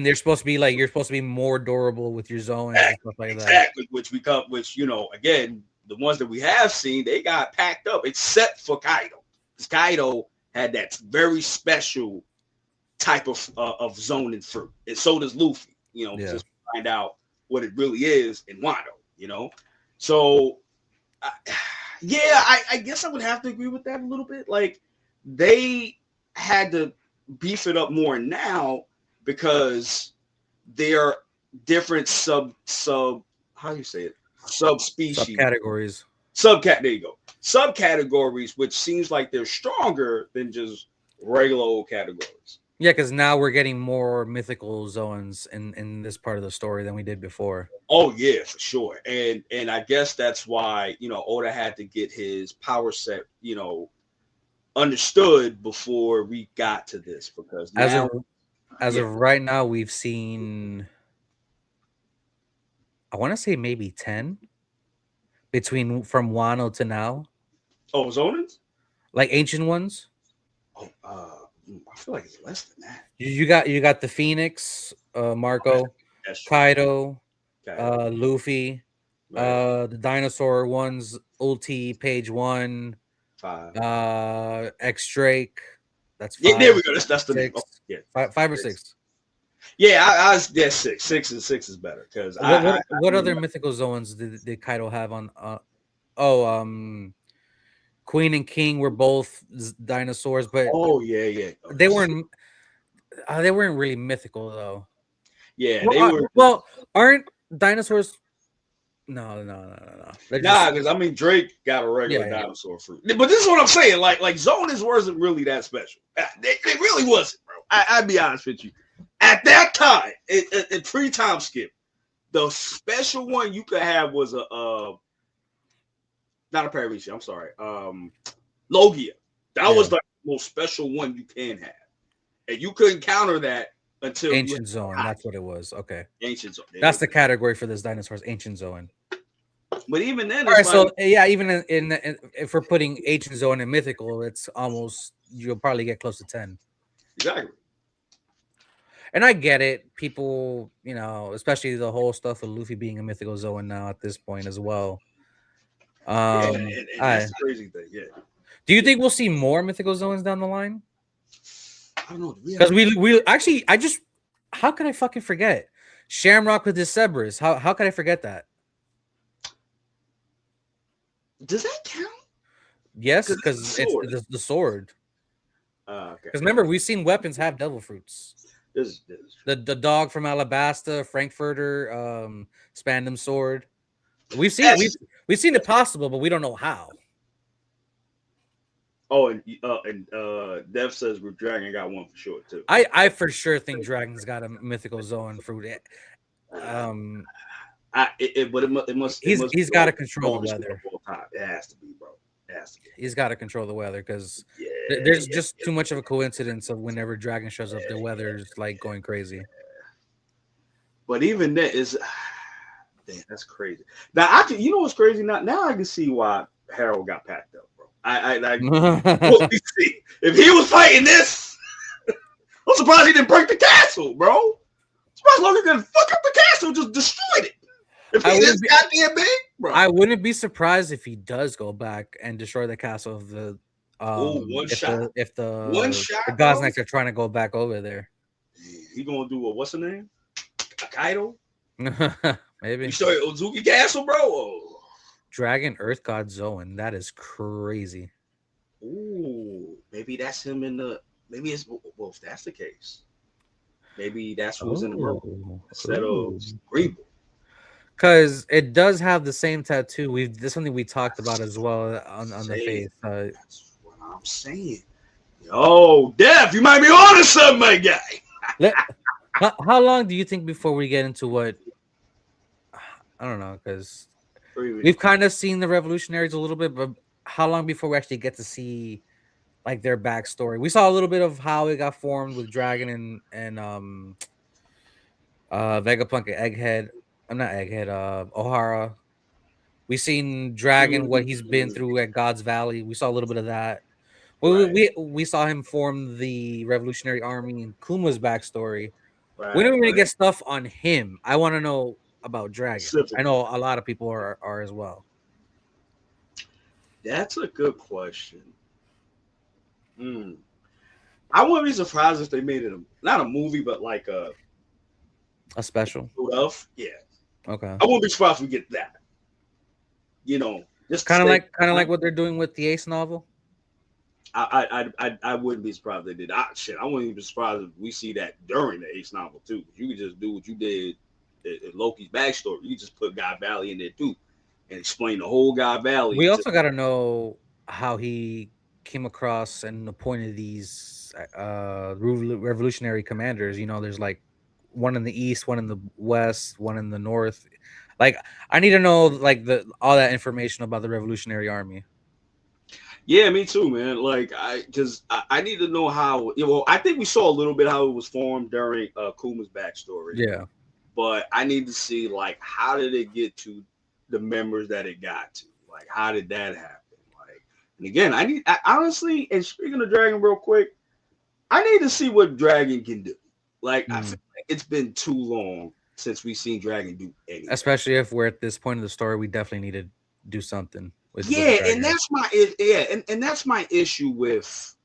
[SPEAKER 6] they're supposed to be like, you're supposed to be more durable with your Zoans and stuff like that.
[SPEAKER 1] Exactly. Which again, the ones that we have seen, they got packed up, except for Kaido. Because Kaido had that very special type of zoning fruit, and so does Luffy. Just find out what it really is in Wano. So I guess I would have to agree with that a little bit. Like they had to beef it up more now because they are different how do you say it? Subspecies. There you go. Subcategories, which seems like they're stronger than just regular old categories.
[SPEAKER 6] Yeah, because now we're getting more mythical zones in this part of the story than we did before.
[SPEAKER 1] Oh yeah, for sure. And I guess that's why, Oda had to get his power set, understood before we got to this, because now,
[SPEAKER 6] as of right now, we've seen, I want to say maybe 10 from Wano to now.
[SPEAKER 1] Oh, Zonins?
[SPEAKER 6] Like ancient ones?
[SPEAKER 1] Oh, I feel like it's less than that.
[SPEAKER 6] You got the Phoenix, Marco, Kaido, Luffy,
[SPEAKER 1] right.
[SPEAKER 6] The dinosaur ones, Ulti, Page 1,
[SPEAKER 1] 5,
[SPEAKER 6] X Drake. That's 5.
[SPEAKER 1] Yeah, there we go. That's the
[SPEAKER 6] 6.
[SPEAKER 1] name. Oh, yeah,
[SPEAKER 6] 5 or 6.
[SPEAKER 1] Yeah, I 6. 6 is better because
[SPEAKER 6] what other mythical zones did Kaido have on? Queen and King were both dinosaurs, but
[SPEAKER 1] yeah,
[SPEAKER 6] they weren't really mythical though.
[SPEAKER 1] Yeah,
[SPEAKER 6] well,
[SPEAKER 1] they were.
[SPEAKER 6] Well, aren't dinosaurs? No.
[SPEAKER 1] Because Drake got a regular dinosaur fruit, but this is what I'm saying. Like Zonins wasn't really that special. They really wasn't, bro. I'd be honest with you. At that time, in pre-time skip, the special one you could have was not a Paradiso. I'm sorry, Logia. That was the most special one you can have, and you couldn't counter that until
[SPEAKER 6] Ancient Zone. That's what it was. Okay,
[SPEAKER 1] Ancient Zone.
[SPEAKER 6] That's the category for this dinosaurs. Ancient Zone.
[SPEAKER 1] But even then,
[SPEAKER 6] all right. So even in if we're putting Ancient Zone and mythical, it's almost, you'll probably get close to 10.
[SPEAKER 1] Exactly.
[SPEAKER 6] And I get it. People, especially the whole stuff of Luffy being a mythical zone now at this point as well.
[SPEAKER 1] And that's the crazy thing. Yeah.
[SPEAKER 6] Do you think we'll see more mythical zones down the line?
[SPEAKER 1] I don't know.
[SPEAKER 6] Because we actually, how could I fucking forget Shamrock with his Cerberus? How could I forget that?
[SPEAKER 1] Does that count?
[SPEAKER 6] Yes, because it's the sword.
[SPEAKER 1] Okay.
[SPEAKER 6] Because remember, we've seen weapons have devil fruits.
[SPEAKER 1] This
[SPEAKER 6] the dog from Alabasta, Frankfurter, Spandam sword. We've seen it possible, but we don't know how.
[SPEAKER 1] Oh, and Dev says Dragon got one for sure too.
[SPEAKER 6] I for sure think Dragon's got a mythical zone fruit.
[SPEAKER 1] But it must.
[SPEAKER 6] He's got to control the weather.
[SPEAKER 1] It has to be, bro.
[SPEAKER 6] He's got to control the weather because there's just too much of a coincidence of whenever Dragon shows up, the weather's like going crazy.
[SPEAKER 1] But even that is, damn, that's crazy. Now you know what's crazy? Now I can see why Harold got packed up, bro. If he was fighting this, I'm surprised he didn't break the castle, bro. I'm surprised Logan didn't fuck up the castle, just destroyed it. If he is goddamn big, bro.
[SPEAKER 6] I wouldn't be surprised if he does go back and destroy the castle of the if the God's Knights are trying to go back over there.
[SPEAKER 1] He gonna do what's the name? Kaido?
[SPEAKER 6] Maybe.
[SPEAKER 1] You started Ozuki Castle, bro. Oh.
[SPEAKER 6] Dragon Earth God Zoan. That is crazy.
[SPEAKER 1] Ooh, maybe that's him in the. Maybe it's if that's the case. Maybe that's who's in the room instead of Greenville.
[SPEAKER 6] Because it does have the same tattoo. This is something we talked about as well on the face.
[SPEAKER 1] That's what I'm saying. Yo, Dev, you might be on to something, my guy.
[SPEAKER 6] How long do you think before we get into what? I don't know, because we've kind of seen the revolutionaries a little bit, but how long before we actually get to see like their backstory? We saw a little bit of how it got formed with Dragon and Vegapunk and Egghead. I'm not Egghead. O'Hara. We seen Dragon, what he's been through at God's Valley. We saw a little bit of that. Well, we saw him form the Revolutionary Army and Kuma's backstory. We don't really get stuff on him. I want to know about Dragon. I know a lot of people are as well.
[SPEAKER 1] That's a good question. I wouldn't be surprised if they made it not a movie, but like a
[SPEAKER 6] special.
[SPEAKER 1] Yeah.
[SPEAKER 6] Okay.
[SPEAKER 1] I wouldn't be surprised if we get that. You know, just
[SPEAKER 6] kind of like what they're doing with the Ace novel.
[SPEAKER 1] I wouldn't be surprised if they did. I wouldn't even be surprised if we see that during the Ace novel too. You could just do what you did in Loki's backstory. You just put Guy Valley in there too, and explain the whole Guy Valley.
[SPEAKER 6] We also got to know how he came across and appointed these revolutionary commanders. You know, there's like one in the east, one in the west, one in the north. Like, I need to know like all that information about the Revolutionary Army.
[SPEAKER 1] Yeah, me too, man. Like, because I need to know how. I think we saw a little bit how it was formed during Kuma's backstory.
[SPEAKER 6] Yeah,
[SPEAKER 1] but I need to see like how did it get to the members that it got to? Like, how did that happen? Like, and again, I honestly, and speaking of Dragon, real quick, I need to see what Dragon can do. Like, I feel like it's been too long since we've seen Dragon do anything.
[SPEAKER 6] Especially if we're at this point of the story, we definitely need to do something. With
[SPEAKER 1] and that's that's my issue with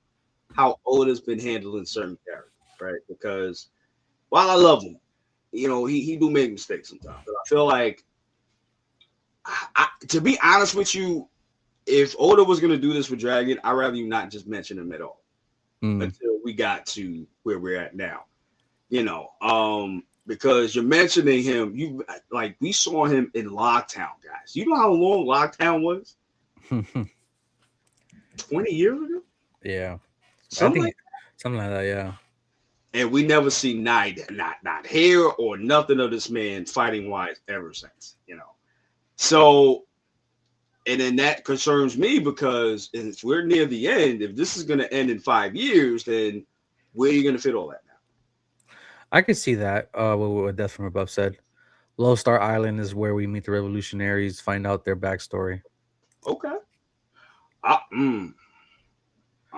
[SPEAKER 1] how Oda's been handling certain characters, right? Because while I love him, he do make mistakes sometimes. But I feel like, to be honest with you, if Oda was going to do this with Dragon, I'd rather you not just mention him at all until we got to where we're at now. Because you're mentioning him, we saw him in Lockdown, guys. You know how long Lockdown was? 20 years ago?
[SPEAKER 6] Yeah.
[SPEAKER 1] Something
[SPEAKER 6] like that, yeah.
[SPEAKER 1] And we never see not hair or nothing of this man fighting wise ever since, So, and then that concerns me because if we're near the end, if this is going to end in 5 years, then where are you going to fit all that now?
[SPEAKER 6] I could see that. What Death from Above said. Low Star Island is where we meet the revolutionaries, find out their backstory.
[SPEAKER 1] Okay. I don't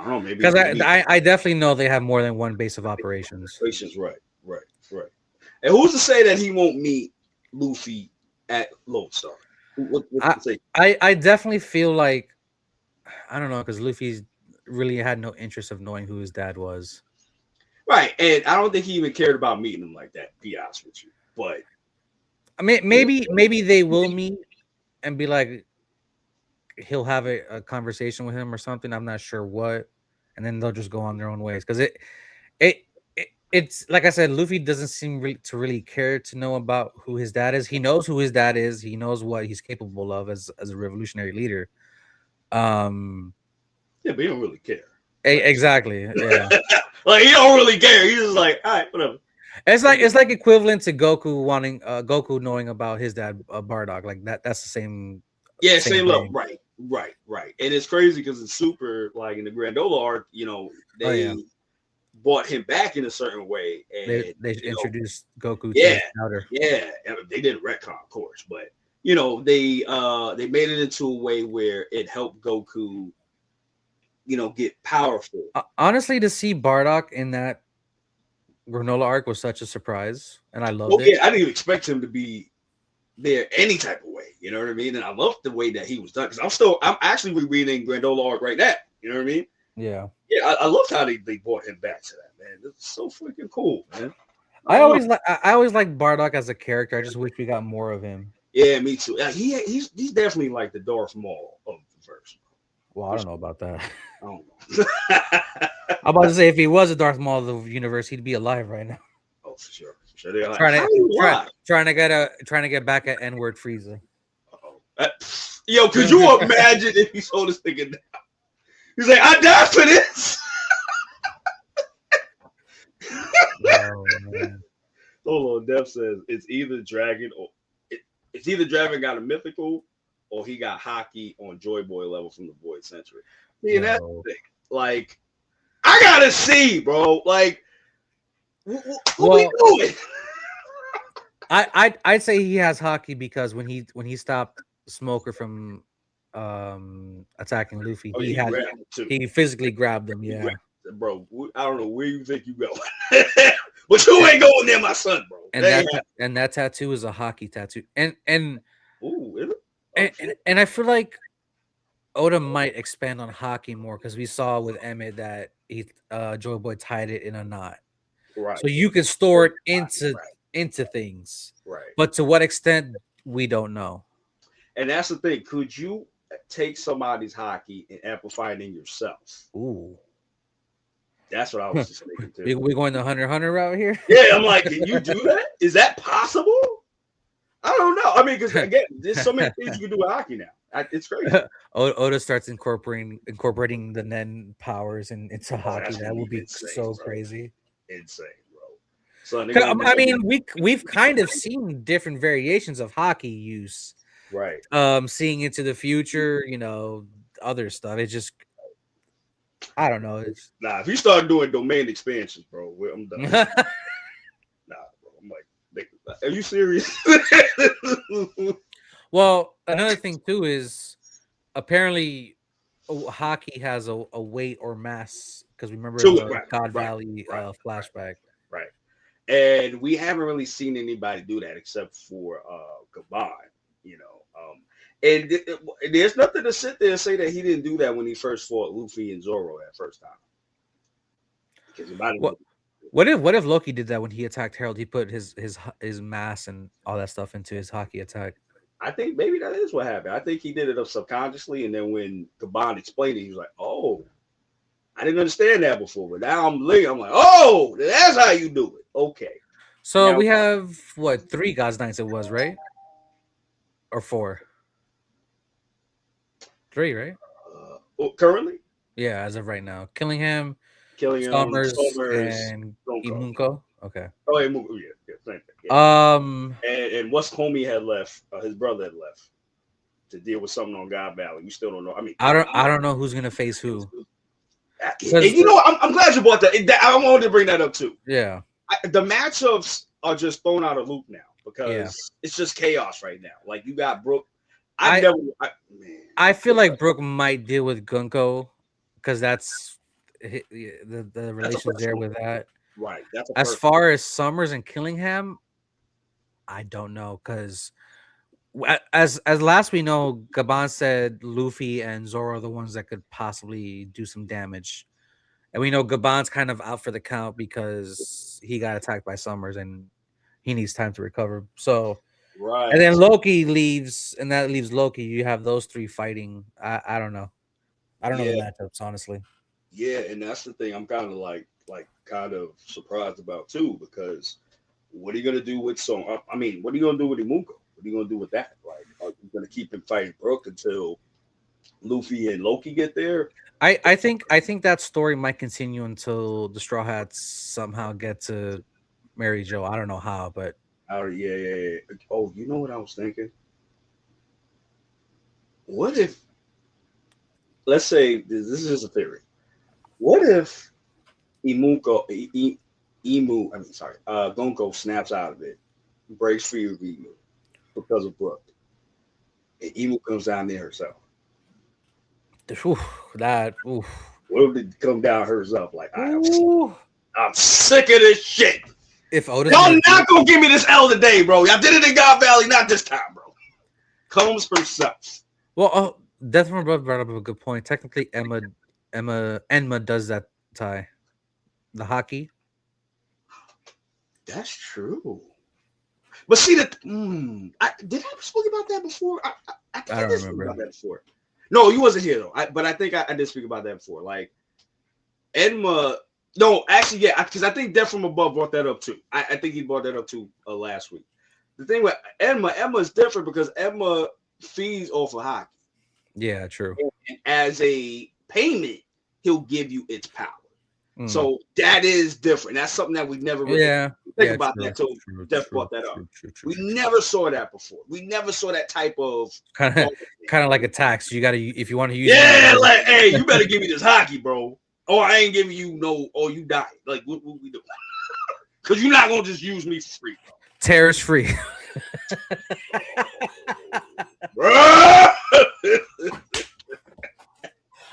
[SPEAKER 1] know, maybe
[SPEAKER 6] because I definitely know they have more than one base of operations.
[SPEAKER 1] Right. And who's to say that he won't meet Luffy at Lodestar?
[SPEAKER 6] I definitely feel like, I don't know, because Luffy really had no interest of knowing who his dad was.
[SPEAKER 1] Right, and I don't think he even cared about meeting him like that. To be honest with you, but
[SPEAKER 6] I mean, maybe they will meet and be like, he'll have a conversation with him or something. I'm not sure what, and then they'll just go on their own ways. Because it's like I said, Luffy doesn't seem to really care to know about who his dad is. He knows who his dad is. He knows what he's capable of as a revolutionary leader.
[SPEAKER 1] Yeah, but he don't really care.
[SPEAKER 6] Exactly. Yeah.
[SPEAKER 1] Like, he don't really care. He's just like, all right, whatever.
[SPEAKER 6] It's like equivalent to Goku wanting Goku knowing about his dad Bardock. Like that's the same.
[SPEAKER 1] Yeah, same level. Right. And it's crazy because in Super, like in the Grandola arc, they brought him back in a certain way, and
[SPEAKER 6] they introduced Goku to his daughter.
[SPEAKER 1] Yeah, they did a retcon, of course, but they made it into a way where it helped Goku, get powerful.
[SPEAKER 6] Honestly, to see Bardock in that Granola arc was such a surprise, and I loved it.
[SPEAKER 1] Yeah, I didn't even expect him to be there any type of way. You know what I mean? And I loved the way that he was done because I'm actually rereading Grandola arc right now. You know what I mean?
[SPEAKER 6] Yeah.
[SPEAKER 1] Yeah, I loved how they brought him back to that, man. It's so freaking cool, man.
[SPEAKER 6] I always like Bardock as a character. I just wish we got more of him.
[SPEAKER 1] Yeah, me too. He's definitely like the Darth Maul of the verse.
[SPEAKER 6] Well, I don't know about that.
[SPEAKER 1] I don't know.
[SPEAKER 6] I'm about to say, if he was a Darth Maul of the universe, he'd be alive right now.
[SPEAKER 1] Oh, for sure. They're like,
[SPEAKER 6] trying to get back at N-word Frieza.
[SPEAKER 1] Yo, could you imagine if he told this nigga now? He's like, I died for this.
[SPEAKER 6] Oh, man.
[SPEAKER 1] Hold on, Dev says it's either Dragon got a mythical or he got hockey on Joy Boy level from the Void Century. See, that's the thing. Like, I gotta see, bro. Like, what we doing?
[SPEAKER 6] I'd say he has hockey because when he stopped Smoker from attacking Luffy, he physically grabbed him. Yeah,
[SPEAKER 1] bro. I don't know where you think you go, but you ain't going near my son, bro.
[SPEAKER 6] And that tattoo is a hockey tattoo, and
[SPEAKER 1] ooh, is it?
[SPEAKER 6] And I feel like Oda might expand on hockey more because we saw with Emmett that Joy Boy tied it in a knot,
[SPEAKER 1] right?
[SPEAKER 6] So you can store it into things,
[SPEAKER 1] right?
[SPEAKER 6] But to what extent we don't know.
[SPEAKER 1] And that's the thing. Could you take somebody's hockey and amplify it in yourself.
[SPEAKER 6] Ooh.
[SPEAKER 1] That's what I was just thinking too.
[SPEAKER 6] We going the Hunter route here?
[SPEAKER 1] Yeah, I'm like, can you do that? Is that possible? I don't know. I mean, because again, there's so many things you can do with hockey now. It's crazy.
[SPEAKER 6] Oda starts incorporating the Nen powers into hockey.
[SPEAKER 1] that's
[SPEAKER 6] That
[SPEAKER 1] gonna
[SPEAKER 6] would
[SPEAKER 1] be
[SPEAKER 6] be
[SPEAKER 1] insane,
[SPEAKER 6] so
[SPEAKER 1] bro.
[SPEAKER 6] crazy.
[SPEAKER 1] Insane, bro. So
[SPEAKER 6] I mean, we've kind of seen different variations of hockey use.
[SPEAKER 1] right.
[SPEAKER 6] Seeing into the future, other stuff. It's just, I don't know. It's
[SPEAKER 1] Nah, if you start doing domain expansions, bro, I'm done. Nah, bro. I'm like, are you serious?
[SPEAKER 6] Well, another thing too is apparently hockey has a weight or mass because remember
[SPEAKER 1] To
[SPEAKER 6] the
[SPEAKER 1] it, right,
[SPEAKER 6] God
[SPEAKER 1] right,
[SPEAKER 6] Valley
[SPEAKER 1] right,
[SPEAKER 6] flashback.
[SPEAKER 1] Right. And we haven't really seen anybody do that except for Gabon, and there's nothing to sit there and say that he didn't do that when he first fought Luffy and Zoro that first time. Because
[SPEAKER 6] What if Loki did that when he attacked Harold? He put his mass and all that stuff into his hockey attack.
[SPEAKER 1] I think maybe that is what happened. I think he did it up subconsciously, and then when Gabon explained it, he was like, "Oh, I didn't understand that before." But now I'm like, "Oh, that's how you do it." Okay.
[SPEAKER 6] So
[SPEAKER 1] Now-
[SPEAKER 6] we have what 3 God's Knights it was, right? Or 4? 3, right?
[SPEAKER 1] Currently,
[SPEAKER 6] Yeah, as of right now, Killingham,
[SPEAKER 1] Killing
[SPEAKER 6] Summers,
[SPEAKER 1] Summers,
[SPEAKER 6] and
[SPEAKER 1] Gonko.
[SPEAKER 6] Imunko. Okay.
[SPEAKER 1] Oh, yeah, same thing. Yeah.
[SPEAKER 6] Um,
[SPEAKER 1] And what's homie had left, his brother had left to deal with something on God Valley. We still don't know. I mean,
[SPEAKER 6] I don't know who's gonna face who.
[SPEAKER 1] And you know, I'm glad you brought that. I wanted to bring that up too.
[SPEAKER 6] Yeah.
[SPEAKER 1] The matchups are just thrown out of loop now because it's just chaos right now. Like you got Brooke.
[SPEAKER 6] I feel like Brooke might deal with Gunko because that's the relations there with that.
[SPEAKER 1] Right. That's
[SPEAKER 6] as far as Summers and Killingham, I don't know because as last we know, Gabon said Luffy and Zoro are the ones that could possibly do some damage, and we know Gabon's kind of out for the count because he got attacked by Summers and he needs time to recover. So.
[SPEAKER 1] Right.
[SPEAKER 6] And then Loki leaves, and that leaves Loki. You have those 3 fighting. I don't know. I don't know the matchups, honestly.
[SPEAKER 1] Yeah, and that's the thing I'm kind of kind of surprised about too, because what are you gonna do with I mean, what are you gonna do with Imunko? What are you gonna do with that? Like, are you gonna keep him fighting Brooke until Luffy and Loki get there?
[SPEAKER 6] I think that story might continue until the Straw Hats somehow get to Mary Jo. I don't know how, but.
[SPEAKER 1] Yeah. Oh, you know what I was thinking? What if, let's say, this is just a theory. What if Gonko snaps out of it, breaks free of Imu because of Brooke, and Imu comes down there herself? What if it come down herself? Like, I'm sick of this shit.
[SPEAKER 6] If Otis
[SPEAKER 1] y'all not gonna give me this L today, bro. Y'all did it in God Valley, not this time, bro. Comes herself.
[SPEAKER 6] Well, Death from Above brought up a good point. Technically, Enma does that tie, the hockey.
[SPEAKER 1] That's true. But see did I speak about that before? I don't remember about that before. No, you wasn't here though. But I think I did speak about that before. Like Enma. No, actually, yeah, because I think Death from Above brought that up too. I think he brought that up too last week. The thing with Emma is different because Emma feeds off of hockey.
[SPEAKER 6] Yeah, true.
[SPEAKER 1] And as a payment, he'll give you its power. So that is different. That's something that we never really think about that until Death brought that up. We never saw that before. We never saw that type of
[SPEAKER 6] kind of like a tax. You got to, if you want to use.
[SPEAKER 1] Yeah, like, hey, you better give me this hockey, bro. Or I ain't giving you no, or you die. Like, what we do? Because you're not going to just use me for free.
[SPEAKER 6] Terror's free.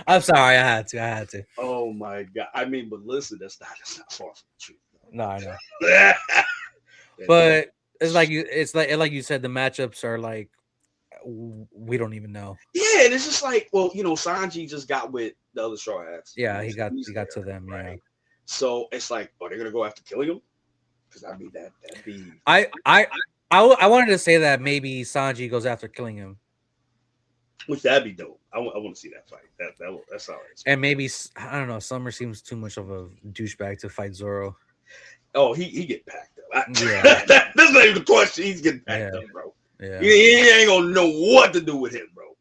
[SPEAKER 6] I'm sorry. I had to.
[SPEAKER 1] Oh, my God. I mean, but listen, that's not far from the truth.
[SPEAKER 6] No, I know. But it's like you said, the matchups are like, we don't even know.
[SPEAKER 1] Yeah, and it's just like, well, Sanji just got with the other Straw Hats.
[SPEAKER 6] Yeah, he got to them. Right. Yeah.
[SPEAKER 1] So it's like, are they gonna go after killing him? Because that'd be.
[SPEAKER 6] I wanted to say that maybe Sanji goes after killing him.
[SPEAKER 1] Which that'd be dope. I want to see that fight. That's all right.
[SPEAKER 6] And maybe I don't know. Summer seems too much of a douchebag to fight Zoro.
[SPEAKER 1] Oh, he get packed up.
[SPEAKER 6] Yeah.
[SPEAKER 1] That's not even the question. He's getting packed up, bro.
[SPEAKER 6] Yeah.
[SPEAKER 1] He ain't gonna know what to do with him, bro.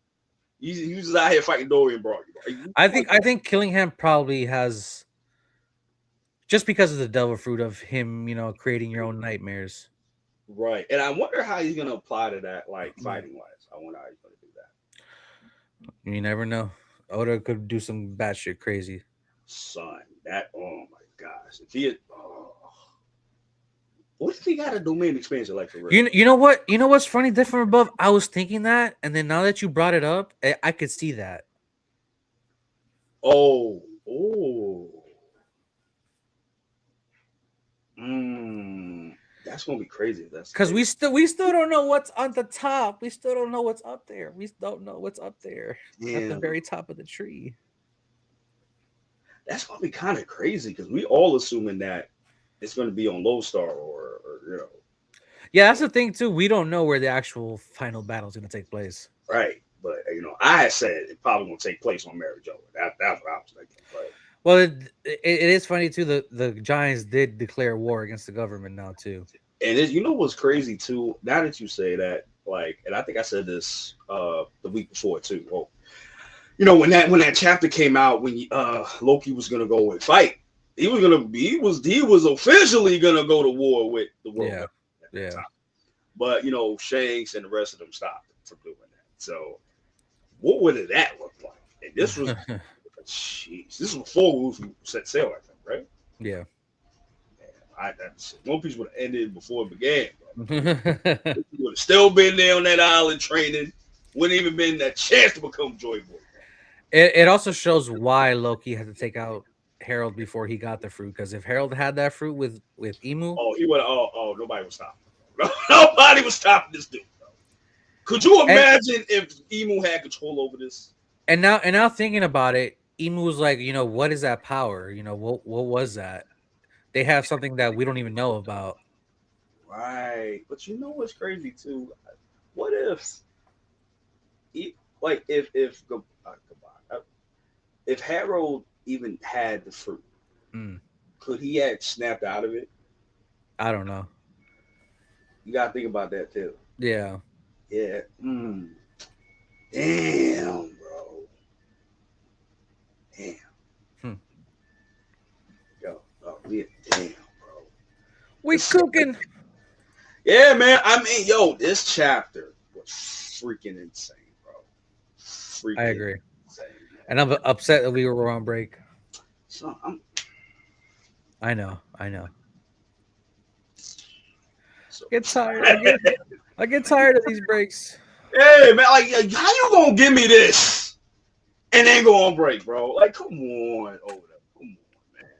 [SPEAKER 1] He was just out here fighting Dorian Broggy.
[SPEAKER 6] I think Killingham probably has, just because of the devil fruit of him, creating your own nightmares.
[SPEAKER 1] Right. And I wonder how he's gonna apply to that, like fighting wise. I wonder how he's gonna do that.
[SPEAKER 6] You never know. Oda could do some batshit crazy.
[SPEAKER 1] Son, oh my gosh. If he what if he got a domain expansion like for real?
[SPEAKER 6] You know what? You know what's funny? Different above. I was thinking that, and then now that you brought it up, I could see that.
[SPEAKER 1] Oh. That's gonna be crazy. That's
[SPEAKER 6] because we still don't know what's on the top. We still don't know what's up there. We don't know what's up there at the very top of the tree.
[SPEAKER 1] That's gonna be kind of crazy because we all assuming that it's gonna be on Lodestar or
[SPEAKER 6] Yeah, that's the thing too. We don't know where the actual final battle is gonna take place.
[SPEAKER 1] Right, but I had said it probably gonna take place on Mary Jo. That's what I was thinking. But
[SPEAKER 6] well, it is funny too. The Giants did declare war against the government now too.
[SPEAKER 1] And what's crazy too? Now that you say that, like, and I think I said this the week before too. Well, when that chapter came out, when Loki was gonna go and fight, he was officially gonna go to war with the world.
[SPEAKER 6] Yeah.
[SPEAKER 1] But Shanks and the rest of them stopped from doing that. So what would that look like? And this was jeez, this was before Luffy set sail, I think, right?
[SPEAKER 6] Yeah.
[SPEAKER 1] One Piece would have ended before it began. He would have still been there on that island training. Wouldn't even been that chance to become Joy Boy.
[SPEAKER 6] It also shows why Loki had to take out Harold before he got the fruit. Because if Harold had that fruit with Emu,
[SPEAKER 1] he would. Nobody was stopping. Nobody was stopping this dude. Bro. Could you imagine if Emu had control over this?
[SPEAKER 6] And now thinking about it, Emu was like, what is that power? What was that? They have something that we don't even know about.
[SPEAKER 1] Right. But what's crazy too? What if Harold even had the fruit, could he have snapped out of it?
[SPEAKER 6] I don't know.
[SPEAKER 1] You gotta think about that too.
[SPEAKER 6] Yeah.
[SPEAKER 1] Yeah. Damn, bro. Damn. Damn, bro.
[SPEAKER 6] We cooking.
[SPEAKER 1] Yeah, man. I mean, this chapter was freaking insane, bro.
[SPEAKER 6] I agree. Insane, and I'm upset that we were on break.
[SPEAKER 1] So
[SPEAKER 6] I know.
[SPEAKER 1] So,
[SPEAKER 6] get tired. I get tired of these breaks.
[SPEAKER 1] Hey, man, like, how you gonna give me this and then go on break, bro? Like, come on, over there. Come on, man.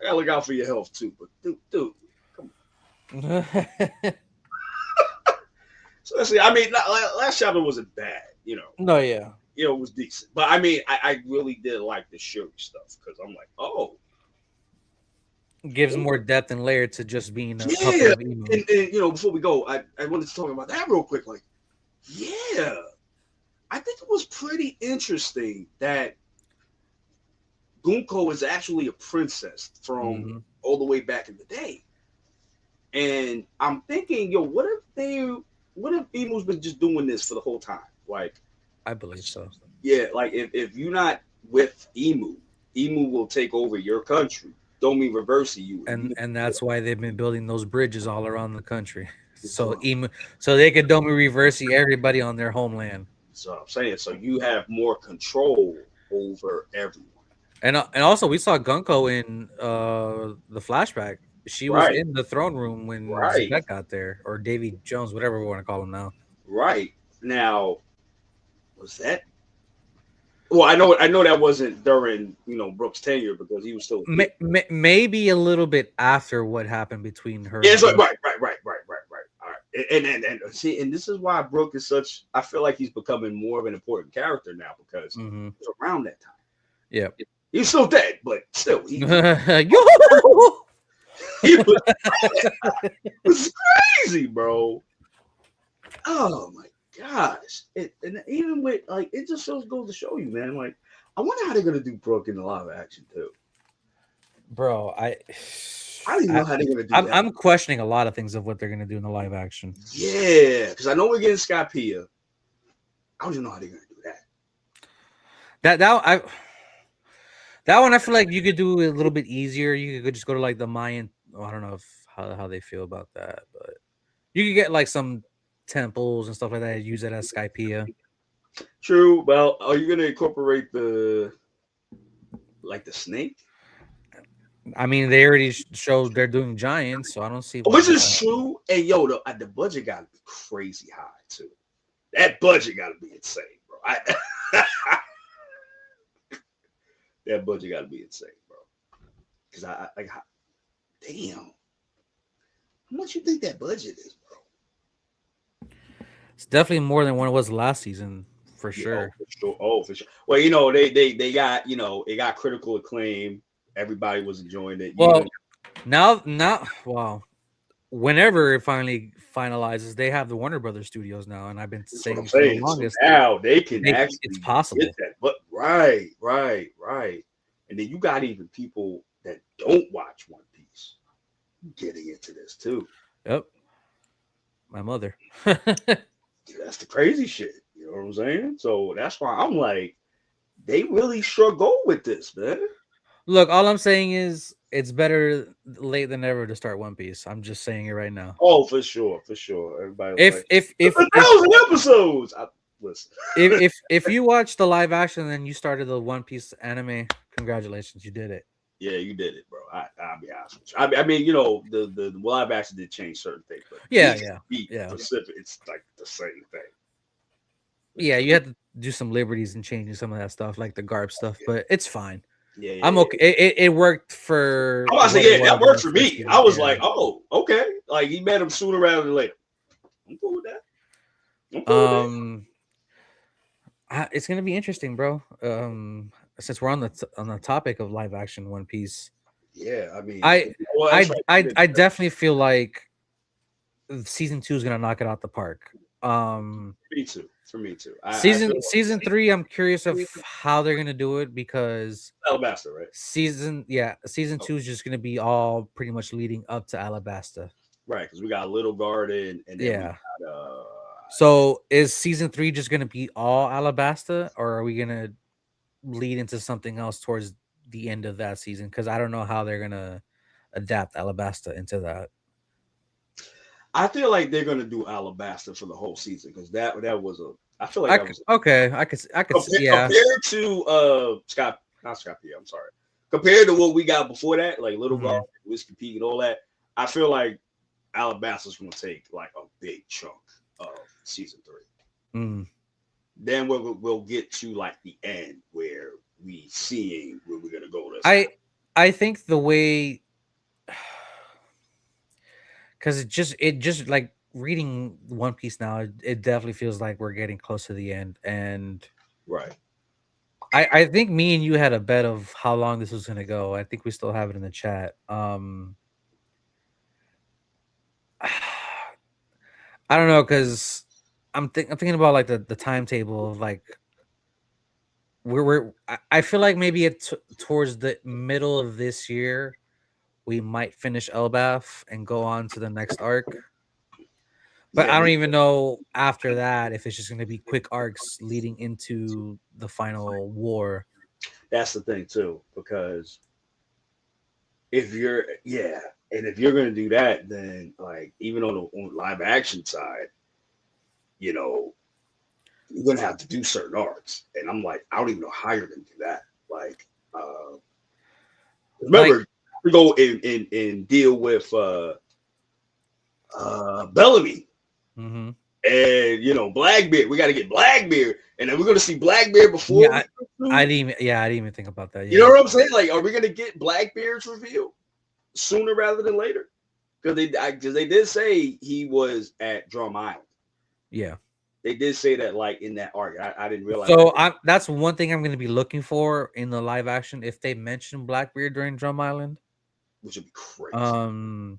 [SPEAKER 1] I gotta look out for your health too, but dude, come on. So let's see. I mean, last chapter wasn't bad,
[SPEAKER 6] No, yeah.
[SPEAKER 1] It was decent, but I mean, I really did like the Shuri stuff because I'm like, oh.
[SPEAKER 6] Gives more depth and layer to just being a
[SPEAKER 1] yeah.
[SPEAKER 6] of Emu.
[SPEAKER 1] And before we go, I wanted to talk about that real quick. Like, yeah, I think it was pretty interesting that Gunko is actually a princess from all the way back in the day. And I'm thinking, what if Emu's been just doing this for the whole time? Like,
[SPEAKER 6] I believe so.
[SPEAKER 1] Yeah, like if you're not with Emu will take over your country. Domi reverse you.
[SPEAKER 6] And that's why they've been building those bridges all around the country. So they could Domi reverse everybody on their homeland.
[SPEAKER 1] So I'm saying, so you have more control over everyone.
[SPEAKER 6] And also we saw Gunko in the flashback. She was in the throne room when Zebek got there, or Davy Jones, whatever we want to call him now. Right.
[SPEAKER 1] Now, was that? Well, I know that wasn't during Brooks' tenure because he was still
[SPEAKER 6] maybe a little bit after what happened between her.
[SPEAKER 1] Yeah, right. All right, and see, and this is why Brooke is such. I feel like he's becoming more of an important character now because it's around that time.
[SPEAKER 6] Yeah,
[SPEAKER 1] he's still dead, but still, he was crazy, bro. Oh my gosh, and even with like it just goes to show you, man. Like, I wonder how they're gonna do Brooke in the live action too.
[SPEAKER 6] Bro,
[SPEAKER 1] I don't even know how they're gonna do that.
[SPEAKER 6] I'm questioning a lot of things of what they're gonna do in the live action.
[SPEAKER 1] Yeah, because I know we're getting Skypea. I don't even know how they're gonna do that.
[SPEAKER 6] That one I feel like you could do a little bit easier. You could just go to like the Mayan. I don't know how they feel about that, but you could get like some temples and stuff like that. Use it as Skypea.
[SPEAKER 1] True. Well, are you gonna incorporate the snake?
[SPEAKER 6] I mean, they already showed they're doing giants, so I don't see.
[SPEAKER 1] Which is true. And yo, the budget got to be crazy high too. That budget got to be insane, bro. That budget got to be insane, bro. Because damn, how much you think that budget is, bro?
[SPEAKER 6] It's definitely more than what it was last season, for sure.
[SPEAKER 1] Oh, for sure. Well, you know, they got, you know, it got critical acclaim. Everybody was enjoying it.
[SPEAKER 6] Well, now, wow. Whenever it finally finalizes, they have the Warner Brothers Studios now, and I've been saying for the longest.
[SPEAKER 1] So now they can actually
[SPEAKER 6] it's possible.
[SPEAKER 1] get that. But right. And then you got even people that don't watch One Piece getting into this too.
[SPEAKER 6] Yep. My mother.
[SPEAKER 1] That's the crazy shit. You know what I'm saying? So that's why I'm like, they really sure go with this, man.
[SPEAKER 6] Look, all I'm saying is it's better late than never to start One Piece. I'm just saying it right now.
[SPEAKER 1] Oh, for sure. Everybody.
[SPEAKER 6] If
[SPEAKER 1] 1,000 episodes. Listen.
[SPEAKER 6] if you watch the live action and then you started the One Piece anime, congratulations, you did it.
[SPEAKER 1] Yeah, you did it, bro. I'll be honest with you. I mean, you know, the live action did change certain things, but
[SPEAKER 6] yeah.
[SPEAKER 1] Pacific, it's like the same thing.
[SPEAKER 6] Yeah, you had to do some liberties and changing some of that stuff, like the Garb stuff, but it's fine.
[SPEAKER 1] Yeah,
[SPEAKER 6] I'm okay. It worked for.
[SPEAKER 1] I was saying, yeah, that worked for me. I was like, oh, okay. Like he met him sooner rather than later. I'm cool with that.
[SPEAKER 6] It's gonna be interesting, bro. Since we're on the topic of live action One Piece.
[SPEAKER 1] Yeah, I mean,
[SPEAKER 6] I definitely feel like season 2 is gonna knock it out the park.
[SPEAKER 1] Me too. For me too.
[SPEAKER 6] Season 3, I'm curious of how they're gonna do it because
[SPEAKER 1] Alabasta, right?
[SPEAKER 6] Season 2 is just gonna be all pretty much leading up to Alabasta.
[SPEAKER 1] Right, because we got Little Garden and then we got,
[SPEAKER 6] so is season 3 just gonna be all Alabasta, or are we gonna lead into something else towards the end of that season? Because I don't know how they're gonna adapt Alabasta into that.
[SPEAKER 1] I feel like they're gonna do Alabasta for the whole season because that was a. I feel like
[SPEAKER 6] I could yeah.
[SPEAKER 1] Compared to Scott, not Scott P. I'm sorry. Compared to what we got before that, like Little Garden, Whiskey Peak, and all that, I feel like Alabasta's gonna take like a big chunk of season 3. Then we'll get to like the end where we seeing where we're gonna go.
[SPEAKER 6] I think the way. Because it just like reading One Piece now, it definitely feels like we're getting close to the end. And
[SPEAKER 1] right.
[SPEAKER 6] I think me and you had a bet of how long this was gonna go. I think we still have it in the chat. I don't know, because I'm thinking about like the timetable of like I feel like maybe towards the middle of this year we might finish Elbaf and go on to the next arc. But I don't even know after that if it's just going to be quick arcs leading into the final war.
[SPEAKER 1] That's the thing too, because if you're going to do that, then like even on the live action side, you know, you're going to have to do certain arcs, and I'm like, I don't even know how you're going to do that. Like, remember. We go and deal with Bellamy, and you know Blackbeard. We got to get Blackbeard, and then we're gonna see Blackbeard before.
[SPEAKER 6] Yeah, I didn't even think about that. Yeah.
[SPEAKER 1] You know what I'm saying? Like, are we gonna get Blackbeard's reveal sooner rather than later? Because they did say he was at Drum Island.
[SPEAKER 6] Yeah,
[SPEAKER 1] they did say that like in that arc. I didn't realize.
[SPEAKER 6] So that's one thing I'm going to be looking for in the live action if they mention Blackbeard during Drum Island.
[SPEAKER 1] Which would be crazy.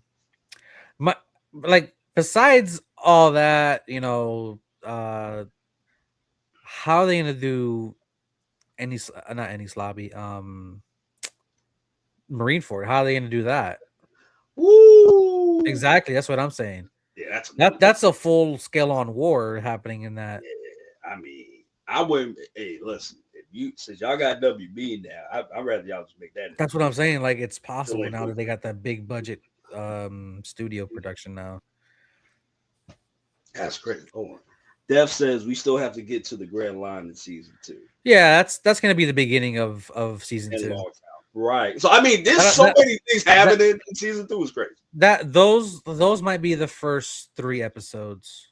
[SPEAKER 6] Like besides all that, you know, how are they gonna do not Ennis Lobby, Marineford? How are they gonna do that?
[SPEAKER 1] Woo!
[SPEAKER 6] Exactly, that's what I'm saying.
[SPEAKER 1] Yeah, that's
[SPEAKER 6] That's a full scale on war happening in that.
[SPEAKER 1] Yeah, I mean, I wouldn't. Hey, listen, if you since y'all got WB now, I'd rather y'all just make that.
[SPEAKER 6] That's what I'm saying. Like it's possible
[SPEAKER 1] like
[SPEAKER 6] now that they got that big budget studio production now.
[SPEAKER 1] That's crazy. Hold on. Dev says we still have to get to the grand line in season 2.
[SPEAKER 6] Yeah, that's gonna be the beginning of season
[SPEAKER 1] And
[SPEAKER 6] 2.
[SPEAKER 1] Log Town. Right. So I mean, there's
[SPEAKER 6] That-
[SPEAKER 1] so
[SPEAKER 6] that-
[SPEAKER 1] many things happening in season 2 is crazy.
[SPEAKER 6] That those might be the first 3 episodes.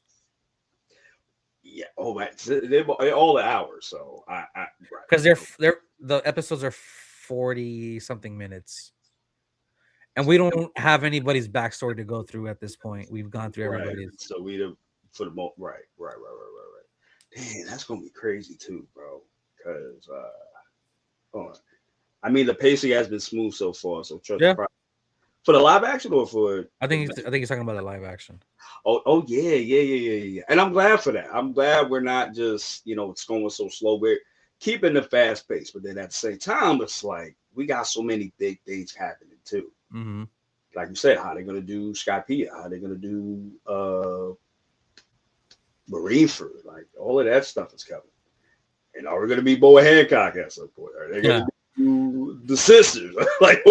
[SPEAKER 1] Yeah. Oh man, they're all the hours. So I right.
[SPEAKER 6] Because they're the episodes are 40 something minutes. And we don't have anybody's backstory to go through at this point. We've gone through
[SPEAKER 1] Right.
[SPEAKER 6] everybody's.
[SPEAKER 1] So we have for the most right. Damn, that's gonna be crazy too, bro. Because hold on. I mean, the pacing has been smooth so far. So trust
[SPEAKER 6] Yeah.
[SPEAKER 1] for the live action or for
[SPEAKER 6] I think he's talking about the live action.
[SPEAKER 1] oh yeah. And I'm glad for that. I'm glad we're not just it's going so slow. We're keeping the fast pace, but then at the same time, it's like we got so many big things happening too.
[SPEAKER 6] Mm-hmm.
[SPEAKER 1] Like you said, how they gonna do Skypiea, how they gonna do Marineford, like all of that stuff is coming. And are we gonna be Boa Hancock at some point? Are they gonna do the sisters? Like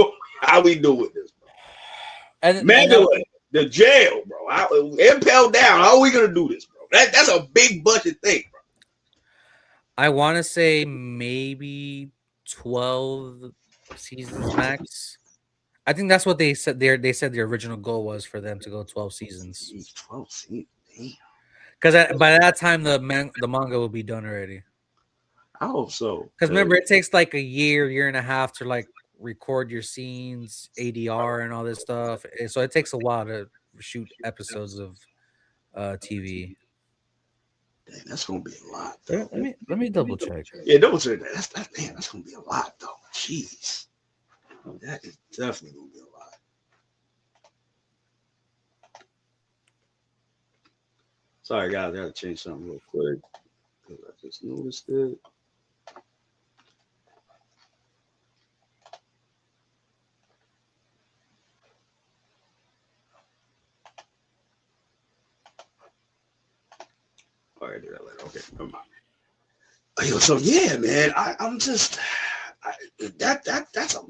[SPEAKER 1] how we doing this, bro?
[SPEAKER 6] And
[SPEAKER 1] Mandalay, the jail, bro. Impel down. How are we gonna do this, bro? That's a big budget thing, bro.
[SPEAKER 6] I want to say maybe 12 seasons max. I think that's what they said. They said the original goal was for them to go 12 seasons.
[SPEAKER 1] Jeez, 12 seasons. Damn.
[SPEAKER 6] Because by that time the manga will be done already.
[SPEAKER 1] I hope so.
[SPEAKER 6] Because remember, it takes like a year and a half to like record your scenes, ADR, and all this stuff. So it takes a while to shoot episodes of TV.
[SPEAKER 1] Dang, that's gonna be a lot. Though.
[SPEAKER 6] Let me double check.
[SPEAKER 1] Yeah, double check that. That's gonna be a lot though. Jeez, that is definitely gonna be a lot. Sorry, guys, I gotta change something real quick because I just noticed it. All right, do that later. Okay, never mind. So yeah, man, I'm just that's a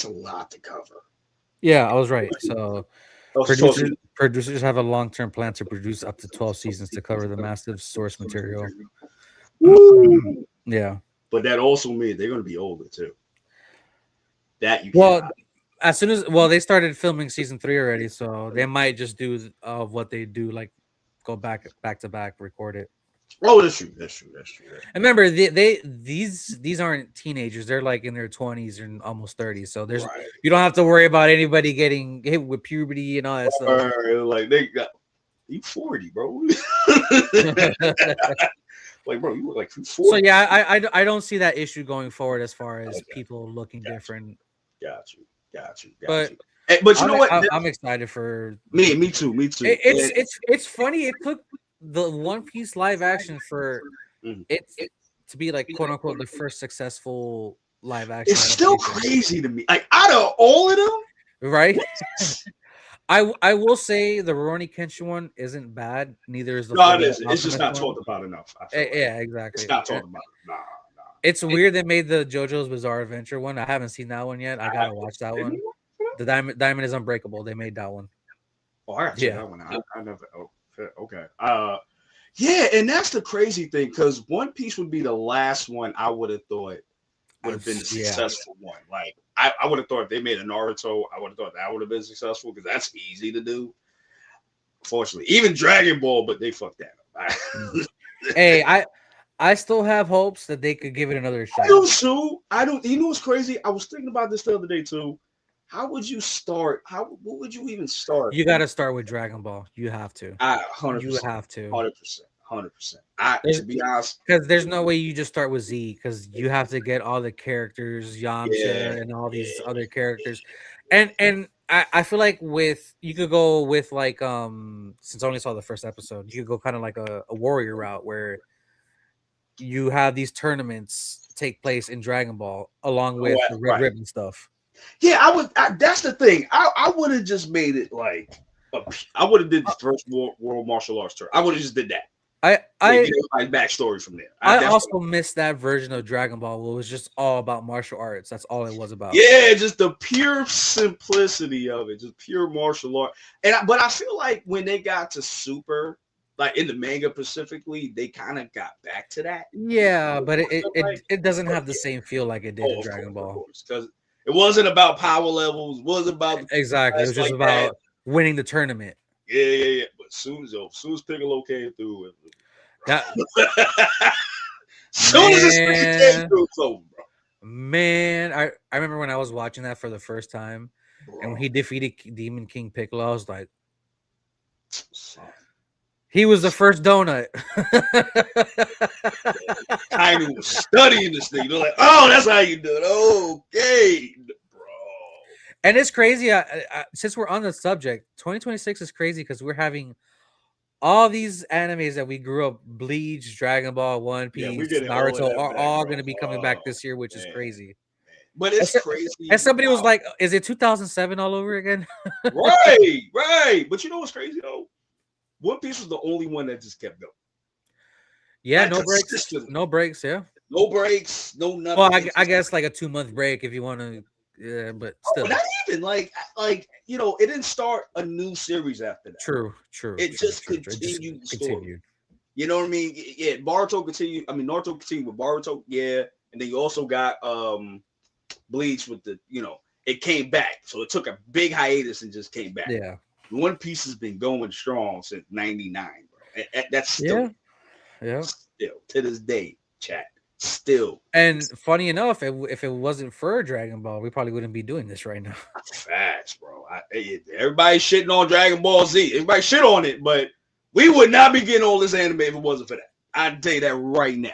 [SPEAKER 1] lot to cover.
[SPEAKER 6] Yeah, I was right. So
[SPEAKER 1] I was talking-
[SPEAKER 6] producers have a long-term plan to produce up to 12 seasons to cover the massive source material.
[SPEAKER 1] Woo!
[SPEAKER 6] Yeah.
[SPEAKER 1] But that also means they're gonna be older too. That you
[SPEAKER 6] Well,
[SPEAKER 1] cannot-
[SPEAKER 6] as soon as they started filming season 3 already, so they might just do what they do, like go back to back, record it.
[SPEAKER 1] Oh, that's true.
[SPEAKER 6] And remember, these aren't teenagers; they're like in their 20s and almost 30s. So there's
[SPEAKER 1] Right.
[SPEAKER 6] you don't have to worry about anybody getting hit with puberty and all that stuff.
[SPEAKER 1] Like they got you 40, bro. Like, bro, you look like you 40.
[SPEAKER 6] So yeah, I don't see that issue going forward as far as
[SPEAKER 1] Okay.
[SPEAKER 6] people looking different.
[SPEAKER 1] Got you.
[SPEAKER 6] But
[SPEAKER 1] But you know what?
[SPEAKER 6] I'm excited for
[SPEAKER 1] Me too.
[SPEAKER 6] It's funny. It took the One Piece live action for
[SPEAKER 1] Mhm.
[SPEAKER 6] it to be like quote unquote the first successful live action.
[SPEAKER 1] It's still
[SPEAKER 6] adaptation.
[SPEAKER 1] crazy to me. Like out of all of them,
[SPEAKER 6] Right? I will say the Rurouni Kenshin one isn't bad. Neither is the.
[SPEAKER 1] no, it
[SPEAKER 6] Fullmetal
[SPEAKER 1] isn't. It's just not
[SPEAKER 6] Alchemist
[SPEAKER 1] talked
[SPEAKER 6] one.
[SPEAKER 1] about enough. I feel like.
[SPEAKER 6] Yeah, exactly.
[SPEAKER 1] It's not talked about. Nah.
[SPEAKER 6] It's weird they made the JoJo's Bizarre Adventure one. I haven't seen that one yet. I gotta watch that one. The Diamond is Unbreakable. They made that one.
[SPEAKER 1] Oh, I got to check
[SPEAKER 6] Yeah.
[SPEAKER 1] that one out. I never. Oh, okay. Yeah, and that's the crazy thing because One Piece would be the last one I would have thought would have been a
[SPEAKER 6] Yeah.
[SPEAKER 1] successful one. Like I would have thought if they made a Naruto, I would have thought that would have been successful because that's easy to do. Fortunately, even Dragon Ball, but they fucked that up.
[SPEAKER 6] Hey, I still have hopes that they could give it another shot.
[SPEAKER 1] I don't sue. I don't. You know what's crazy? I was thinking about this the other day too. How would you start? What would you even start?
[SPEAKER 6] You got to start with Dragon Ball. You have to.
[SPEAKER 1] 100%.
[SPEAKER 6] You have to.
[SPEAKER 1] 100%. To be honest,
[SPEAKER 6] Because there's no way you just start with Z. Because you have to get all the characters, Yamcha,
[SPEAKER 1] Yeah,
[SPEAKER 6] and all these
[SPEAKER 1] yeah,
[SPEAKER 6] other characters. And I feel like you could go with like since I only saw the first episode, you could go kind of like a warrior route where you have these tournaments take place in Dragon Ball along with the Red Ribbon stuff.
[SPEAKER 1] Yeah, that's the thing. I would have just made it like I would have did the first world martial arts tour. I would have just did that.
[SPEAKER 6] I
[SPEAKER 1] like backstory from there.
[SPEAKER 6] I also missed that version of Dragon Ball where it was just all about martial arts. That's all it was about.
[SPEAKER 1] Yeah, just the pure simplicity of it, just pure martial art. But I feel like when they got to Super, like in the manga specifically, they kind of got back to that.
[SPEAKER 6] Yeah, but it doesn't have the same feel like it did in Dragon Ball.
[SPEAKER 1] Because it wasn't about power levels, wasn't about
[SPEAKER 6] exactly. It was just about winning the tournament.
[SPEAKER 1] Yeah. But soon as Piccolo came through,
[SPEAKER 6] that
[SPEAKER 1] soon as this came through, it's over, bro.
[SPEAKER 6] Man, I remember when I was watching that for the first time, and when he defeated Demon King Piccolo, I was like, he was the first donut.
[SPEAKER 1] Tiny was studying this thing. They're like, oh, that's how you do it. Okay, bro.
[SPEAKER 6] And it's crazy. Since we're on the subject, 2026 is crazy because we're having all these animes that we grew up, Bleach, Dragon Ball, One Piece, Naruto, are all going to be coming back this year, which is crazy.
[SPEAKER 1] But it's crazy.
[SPEAKER 6] And somebody was like, is it 2007 all over again?
[SPEAKER 1] Right. But you know what's crazy, though? One Piece was the only one that just kept going.
[SPEAKER 6] Yeah, no breaks. No breaks, yeah.
[SPEAKER 1] No breaks, no nothing.
[SPEAKER 6] Well, I guess like a 2-month break if you want to. Yeah, but still.
[SPEAKER 1] Not even like it didn't start a new series after that.
[SPEAKER 6] True.
[SPEAKER 1] It just continued. You know what I mean? Yeah, Naruto continued with Boruto, yeah. And then you also got Bleach with the, it came back. So it took a big hiatus and just came back.
[SPEAKER 6] Yeah.
[SPEAKER 1] One Piece has been going strong since 99, bro. That's still still to this day, chat. Still.
[SPEAKER 6] And funny enough, if it wasn't for Dragon Ball, we probably wouldn't be doing this right now.
[SPEAKER 1] Facts, bro. Everybody's shitting on Dragon Ball Z. Everybody shit on it, but we would not be getting all this anime if it wasn't for that. I'd tell you that right now.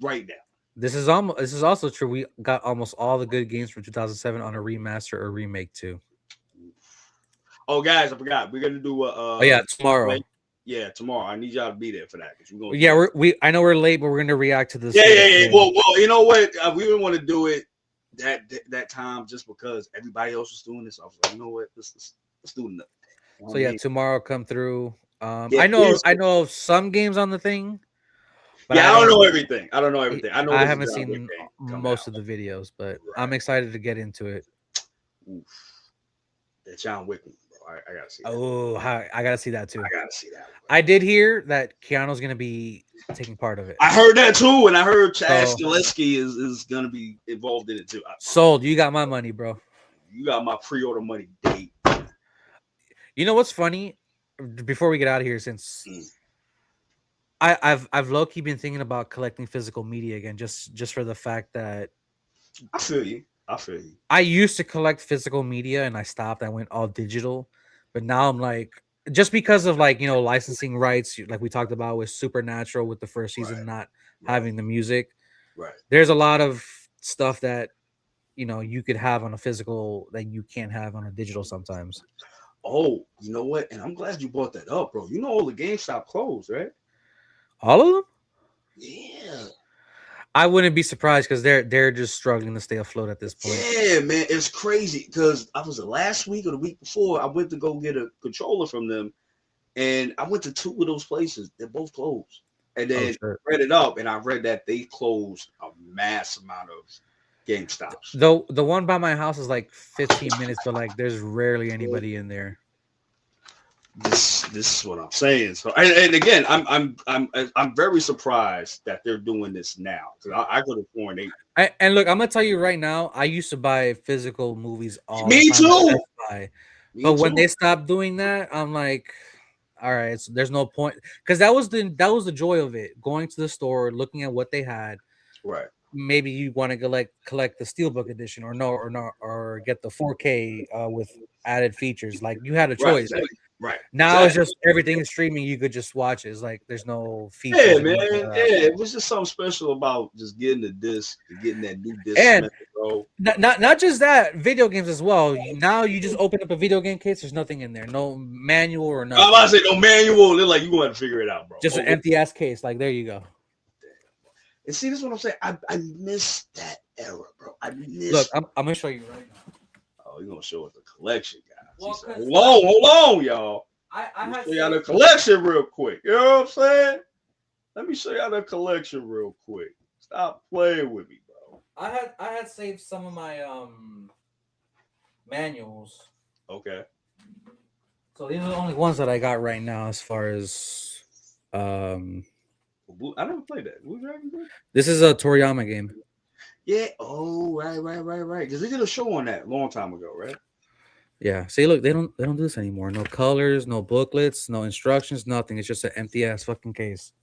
[SPEAKER 1] Right now.
[SPEAKER 6] This is also true. We got almost all the good games from 2007 on a remaster or remake too.
[SPEAKER 1] Oh, guys, I forgot. We're gonna do
[SPEAKER 6] tomorrow.
[SPEAKER 1] Yeah, tomorrow. I need y'all to be there for that.
[SPEAKER 6] I know we're late, but we're gonna react to this.
[SPEAKER 1] Yeah. Well, you know what? We didn't want to do it that time just because everybody else was doing this. I was like, you know what? Let's do another day.
[SPEAKER 6] So yeah, tomorrow come through. I know some games on the thing.
[SPEAKER 1] But I don't know everything. I know
[SPEAKER 6] I haven't seen most of the videos, but I'm excited to get into it.
[SPEAKER 1] Oof. That John Wick, bro. I gotta see that.
[SPEAKER 6] Oh, I gotta see that too.
[SPEAKER 1] I gotta see that.
[SPEAKER 6] I did hear that Keanu's gonna be taking part of it.
[SPEAKER 1] I heard that too, and I heard Chad Stahelski is gonna be involved in it too.
[SPEAKER 6] Sold. You got my money, bro.
[SPEAKER 1] You got my pre-order money date.
[SPEAKER 6] You know what's funny? Before we get out of here, since I've low-key been thinking about collecting physical media again, just for the fact that
[SPEAKER 1] I feel you.
[SPEAKER 6] I used to collect physical media and I stopped. I went all digital, but now I'm like, just because of licensing rights, like we talked about with Supernatural, with the first season not having the music.
[SPEAKER 1] Right.
[SPEAKER 6] There's a lot of stuff that you could have on a physical that you can't have on a digital sometimes.
[SPEAKER 1] Oh, you know what? And I'm glad you brought that up, bro. You know all the GameStop closed, right?
[SPEAKER 6] All of them?
[SPEAKER 1] Yeah.
[SPEAKER 6] I wouldn't be surprised because they're just struggling to stay afloat at this point.
[SPEAKER 1] Yeah, man, it's crazy because I was the last week or the week before I went to go get a controller from them, and I went to 2 of those places. They're both closed, and then read it up, and I read that they closed a mass amount of GameStops.
[SPEAKER 6] Though the one by my house is like 15 minutes, but like there's rarely anybody in there.
[SPEAKER 1] This is what I'm saying. So, and again, I'm very surprised that they're doing this now because I could have sworn they.
[SPEAKER 6] And look, I'm gonna tell you right now, I used to buy physical movies all
[SPEAKER 1] Me
[SPEAKER 6] the time.
[SPEAKER 1] Me
[SPEAKER 6] but
[SPEAKER 1] too.
[SPEAKER 6] when they stopped doing that, I'm like, all right, there's no point because that was the joy of it. Going to the store, looking at what they had.
[SPEAKER 1] Right.
[SPEAKER 6] Maybe you want to collect the Steelbook edition or get the 4K with added features. Like you had a choice.
[SPEAKER 1] Right.
[SPEAKER 6] Now it's just everything is streaming. You could just watch it. It's like there's no features.
[SPEAKER 1] Yeah, man. It was just something special about just getting the disc, getting that new disc.
[SPEAKER 6] And
[SPEAKER 1] bro.
[SPEAKER 6] Not just that, video games as well. Now you just open up a video game case. There's nothing in there, no manual or nothing.
[SPEAKER 1] I'm about to say no manual. They're like, you gonna have to figure it out, bro.
[SPEAKER 6] Just an empty ass case. Like there you go.
[SPEAKER 1] And see, this is what I'm saying. I miss that era, bro. I miss.
[SPEAKER 6] Look, I'm gonna show you right now.
[SPEAKER 1] Oh, you're gonna show us the collection, guys.
[SPEAKER 6] Well,
[SPEAKER 1] Said, hold on, y'all.
[SPEAKER 6] I had
[SPEAKER 1] Show y'all the collection real quick. You know what I'm saying? Let me show y'all the collection real quick. Stop playing with me, bro.
[SPEAKER 6] I had saved some of my manuals.
[SPEAKER 1] Okay.
[SPEAKER 6] So these are the only ones that I got right now as far as
[SPEAKER 1] I never played that. Blue Dragon Group?
[SPEAKER 6] this is a Toriyama game.
[SPEAKER 1] Yeah. Oh, right. Because they did a show on that a long time ago, right?
[SPEAKER 6] Yeah. See, look, they don't do this anymore. No colors, no booklets, no instructions, nothing. It's just an empty ass fucking case.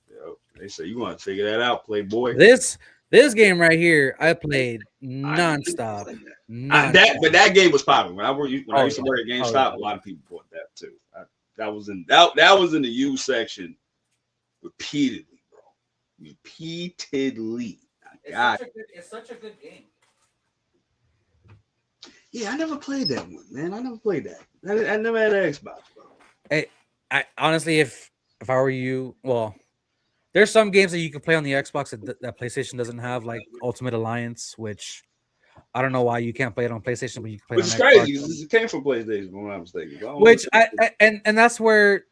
[SPEAKER 1] Yep. They say you want to figure that out, Playboy.
[SPEAKER 6] This game right here, I played nonstop.
[SPEAKER 1] But that game was popular when I used to work at GameStop. A lot of people bought that too. That was in the U section repeatedly, bro. Repeatedly.
[SPEAKER 6] It's such a good game.
[SPEAKER 1] Yeah, I never played that one, man. I never played that. I never had an Xbox, bro.
[SPEAKER 6] Hey, I honestly, if I were you, well, there's some games that you can play on the Xbox that PlayStation doesn't have, like Ultimate Alliance, which I don't know why you can't play it on PlayStation, but you can play
[SPEAKER 1] Which
[SPEAKER 6] it
[SPEAKER 1] is
[SPEAKER 6] on
[SPEAKER 1] crazy.
[SPEAKER 6] Xbox.
[SPEAKER 1] It came from PlayStation, if I'm not mistaken.
[SPEAKER 6] Which and that's where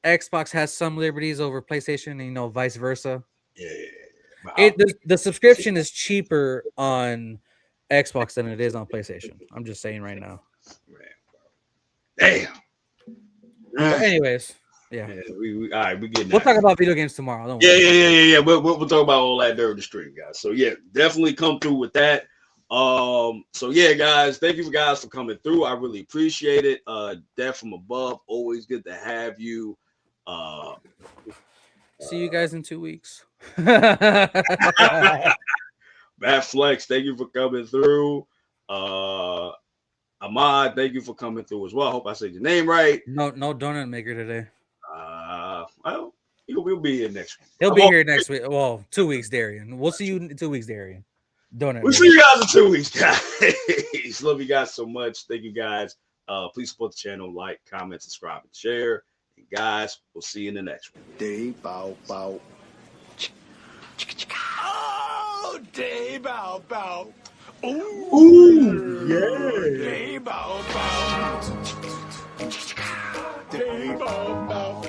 [SPEAKER 6] Xbox has some liberties over PlayStation, and vice versa.
[SPEAKER 1] Yeah.
[SPEAKER 6] The subscription is cheaper on Xbox than it is on PlayStation. I'm just saying right now.
[SPEAKER 1] Damn.
[SPEAKER 6] But anyways, yeah.
[SPEAKER 1] We all right. We getting.
[SPEAKER 6] We'll talk about video games tomorrow. Don't worry.
[SPEAKER 1] Yeah. We'll talk about all that during the stream, guys. So yeah, definitely come through with that. So yeah, guys, thank you guys for coming through. I really appreciate it. Death from above, always good to have you.
[SPEAKER 6] See you guys in 2 weeks.
[SPEAKER 1] Matt Flex, thank you for coming through. Ahmad, thank you for coming through as well. I hope I said your name right.
[SPEAKER 6] No donut maker today.
[SPEAKER 1] Well, we'll be here next week.
[SPEAKER 6] He'll be here next week. Well, 2 weeks, Darian. We'll see you in 2 weeks, Darian. Donut.
[SPEAKER 1] We'll see you guys in 2 weeks, guys. Love you guys so much. Thank you, guys. Please support the channel, like, comment, subscribe, and share. And guys, we'll see you in the next one.
[SPEAKER 7] Day bow bow.
[SPEAKER 2] Oh, day bow bow.
[SPEAKER 7] Ooh, yeah.
[SPEAKER 2] Day bow bow. Day bow bow.